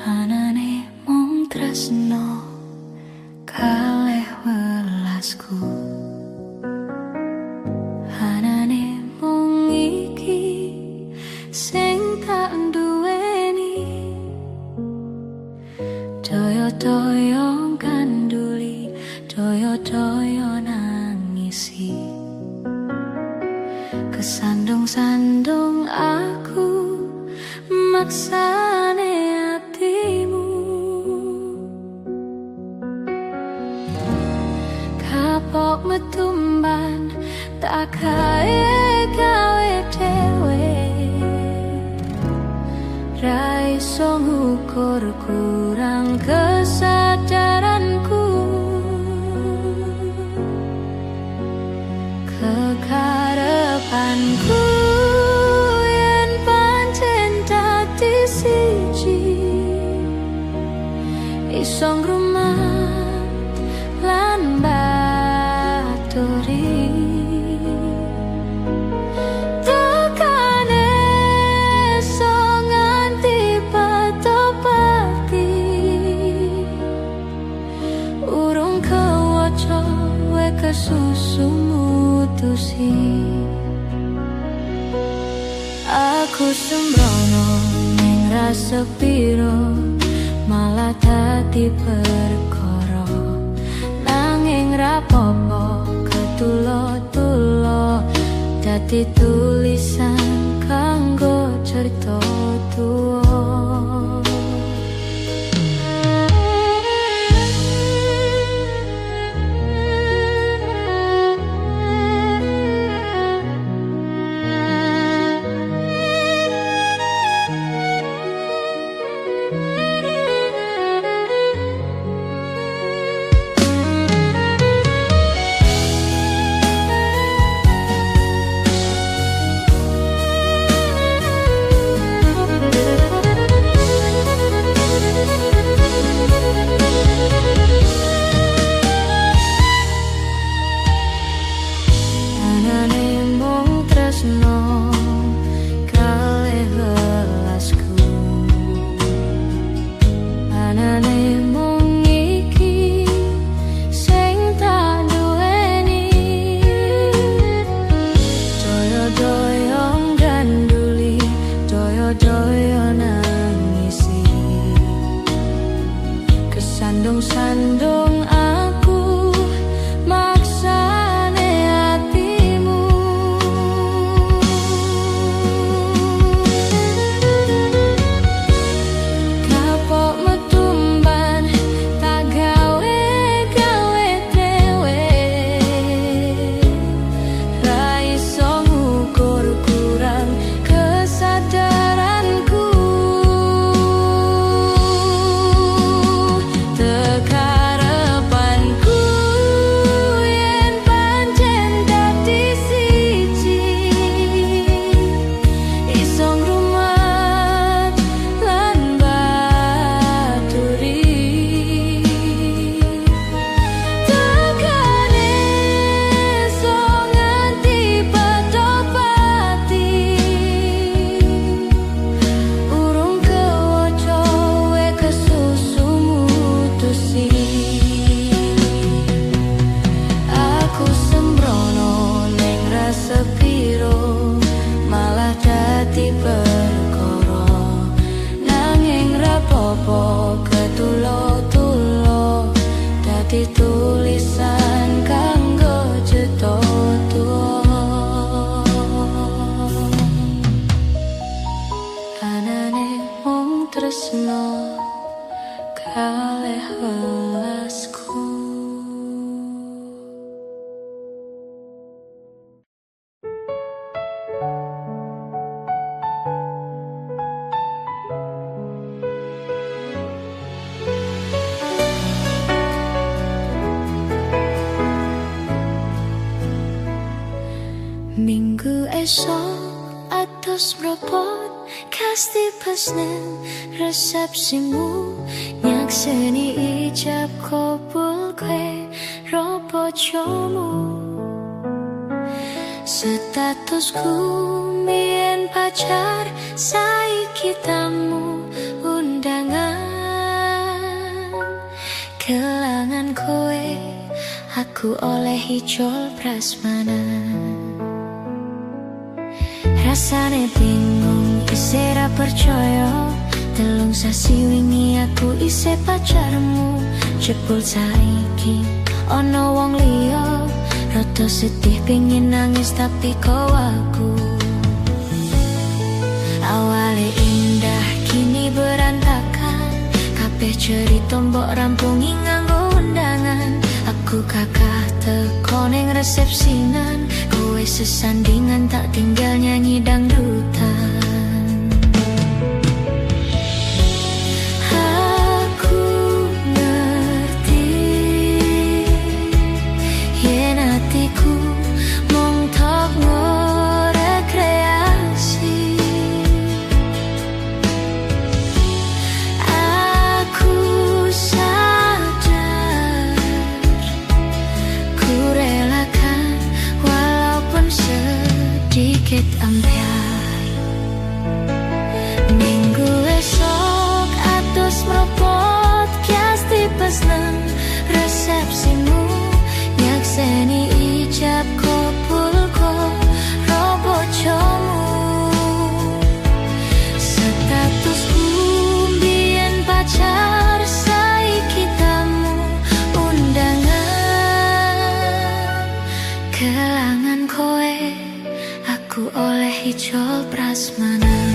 Anane mung tresno kalih welasku. Anane mung iki sing tak duweni. Doyo-doyo kanduli, doyo-doyo nangisi. Kesandung-sandung aku maksane hatimu. Kapok metumban tak kaya gawe dewe. Ra iso ngukur kurang kesadaranku. Kekarepanku yen pancen dadi siji iso ngrumat lan baturi. Tekane iso nganti patopati urung kewaca we kesusu mutusi. Aku sembrono ning rasa piro malah dadi perkara. Nanging rapopo ketulo-tulo dadi tulisan kanggo cerita tuwa. Minggu esok atus mropot kasti pesnen resepsimu nyakseni ijab kabul kue ropo jomu statusku mien pacar saiki tamu undangan kelangan kowe aku oleh ijol prasmanan. Rasane bingung, isih ra percaya. Telung sasi wingi aku isih pacarmu. Jebul saiki ana wong liya. Rada sedih pengin nangis tapi kau aku. Awale indah kini berantakan. Kabeh cerita mbok rampungi nganggo undangan. Aku kakak teko ning resepsinan. Kowe sesandingan tak tinggal nyanyi dangdutan. Aku ngerti yen atiku mung tok rekreasi. Aku sadar ku relakan walaupun sedikit ambiar. Minggu esok atus mropot kias tipesnen resepsimu nyakseni ijab kabulku robo jomu statusku mbien pacar saiki tamu undangan kelangan kowe aku oleh ijol prasmanan.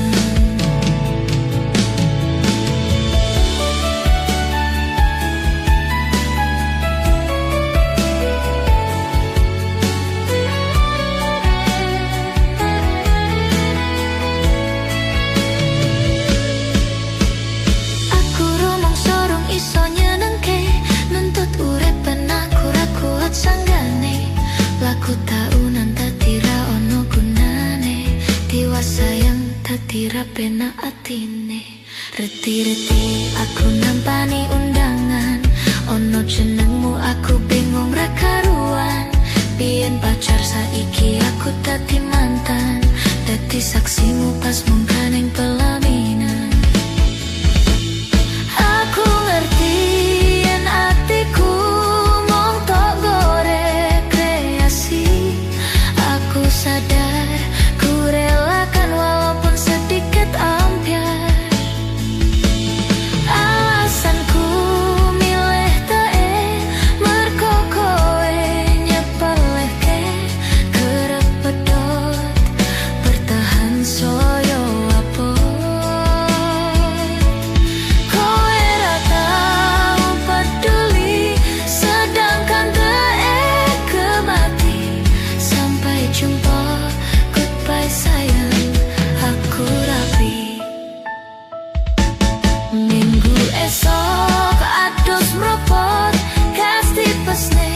Aku rumong sorong iso nyenengke nuntut urip ben aku ra kuat sanggane. Laku taunan dadi ra ono gunane. Dewasa yang dadi ra penak atine. Reti-reti aku nampani undangan. Ono jenengmu aku bingung ra karuan. Biyen pacar saiki aku dadi mantan. Dadi saksimu pas mungkaning pelaminan. Aku ngerti yen atiku mung tok gorek kreasi. Aku sadar ku relakan walaupun sedikit ambiar. Alasanku milih tae merko kowe nyepelehke kerep pedot bertahan soyo apot. Kowe ra tau peduli sedangkan tae kemati. Sampai jumpa goodbye sayang aku rapi. Minggu esok atus mropot kasti pesne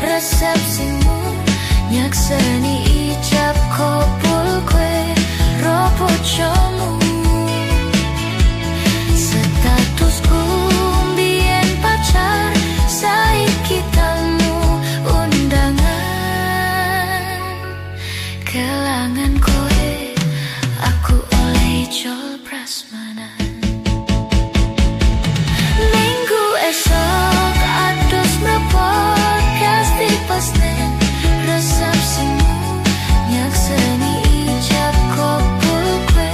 resepsimu nyakseni ijab kabul kue robo jomu statusku mbien pacar saiki tamu undangan kelangan kowe aku oleh ijol prasmanan. Minggu esok atus mropot kasti pesne resepsimu nyakseni ijab kabul kue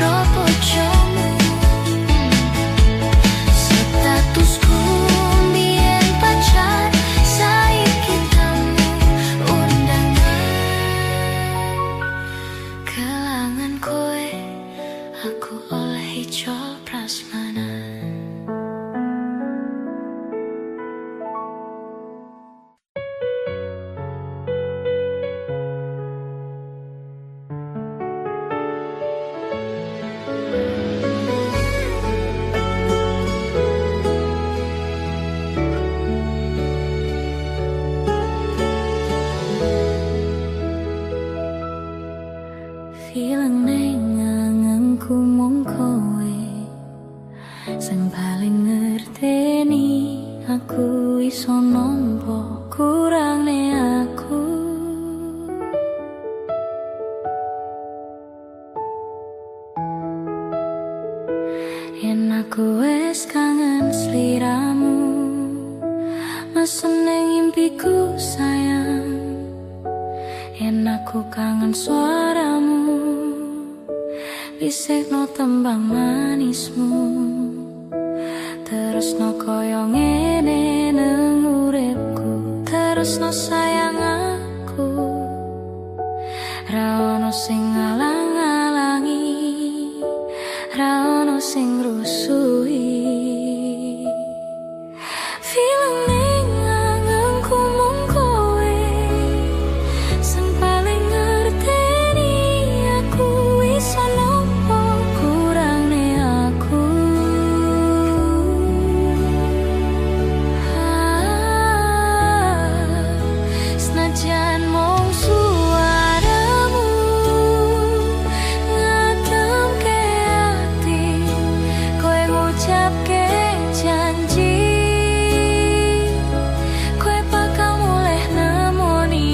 robo jomu statusku mbien pacar saiki tamu undangan kelangan kowe aku oleh ijol prasmanan. Feeling ning anganku mung kowe sing paling ngerteni aku iso nampa kurangne aku. Yen aku wis kangen sliramu mesen ning impiku sayang. Yen aku kangen suaramu bisikno tembang manismu. Terusno koyo ngene nang uripku, terusno sayang aku. Ra ono sing ngalang-alangi, ra ono sing rusuhi. Feeling ning anganku mung kowe sing paling ngerteni aku iso nampa kurangne aku. Senajan mung suaramu ngademke ati, kowe ngucapke janji kowe bakal mulih nemoni.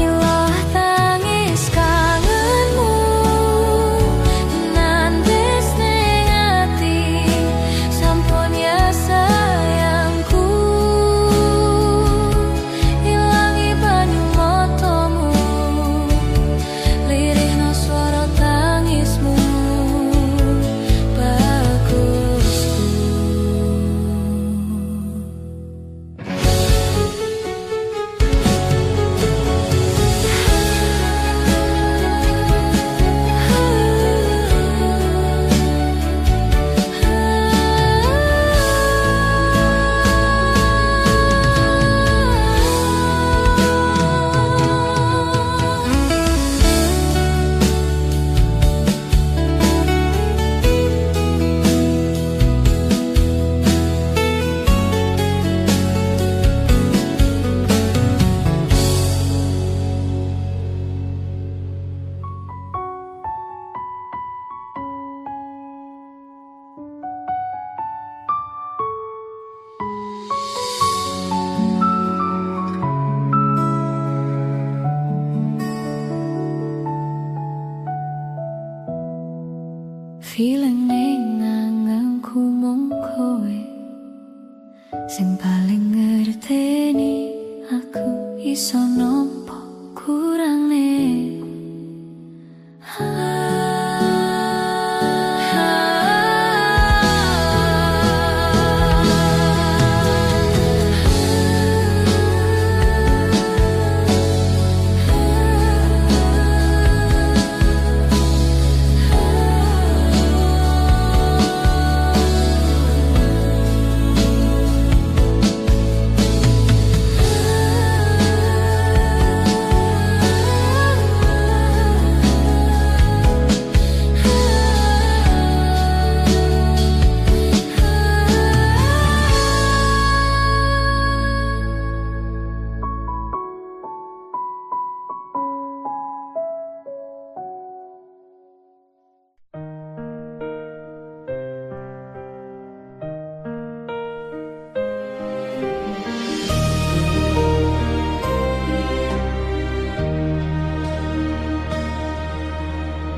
Ilah tangis kangenmu nandes ning ati, sampun ya sayangku. Ilangi banyu matamu, lirihno swara tangismu, bagusku. Feeling ning anganku mung kowe sing paling ngerteni aku iso nampa kurangne.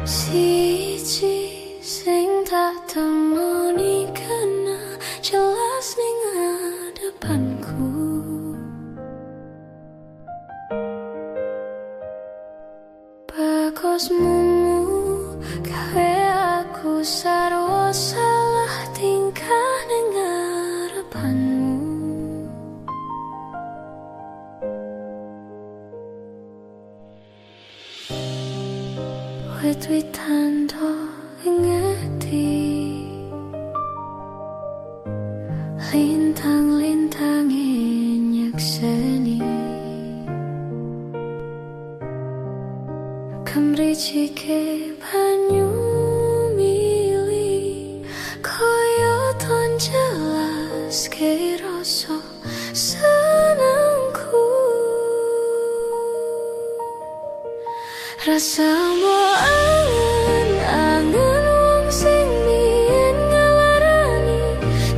Siji sing tak temoni kena jelas ning hadapanku. Bagusmu gawe aku sarwa salah tingkah ning harapanmu. Wit-witan do ing ati, lintang-lintange nyekseni, kamricike banyu mili koyo ton jelas rasa senengku. Rasamu angen-angen wong sing biyen ngelarani,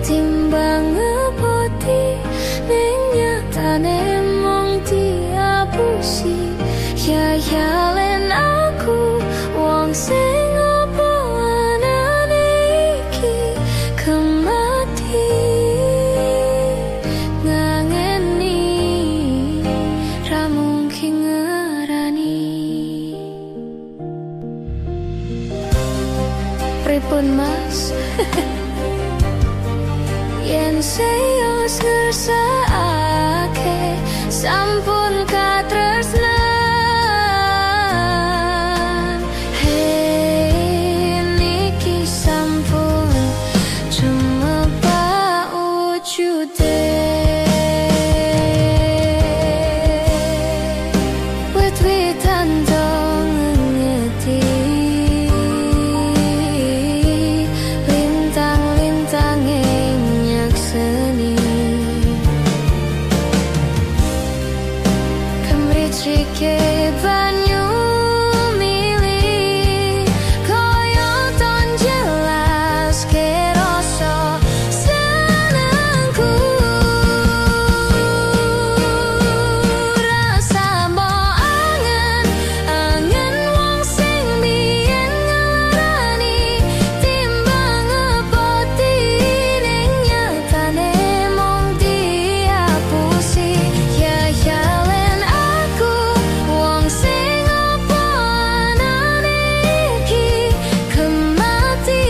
timbang ngepoti ning nyatane mung diapusi. Yayalen aku wong sing opo anane iki kemati ngangeni ra mungkin ngerani. Pripun mas yen seyos ngersakake sampun katresnan. Hey niki sampun cumebak wujude. Wit-witan dong ngeti, lintang-lintang nyakseni, kemricike banyu mili koyo ton jelas ke rasa senengku. Rasamu angen-angen wong sing biyen ngelarani, timbang ngepoti ning nyatane mung diapusi. Yayalen aku wong sing opo anane iki kemati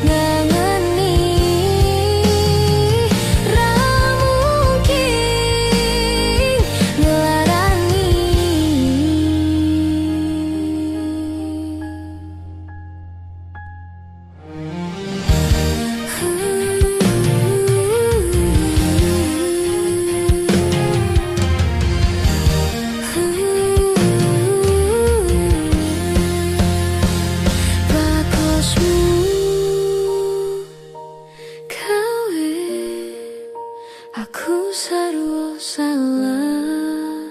ngangeni ra mungkin ngelarani. Bagusmu gawe aku sarwa salah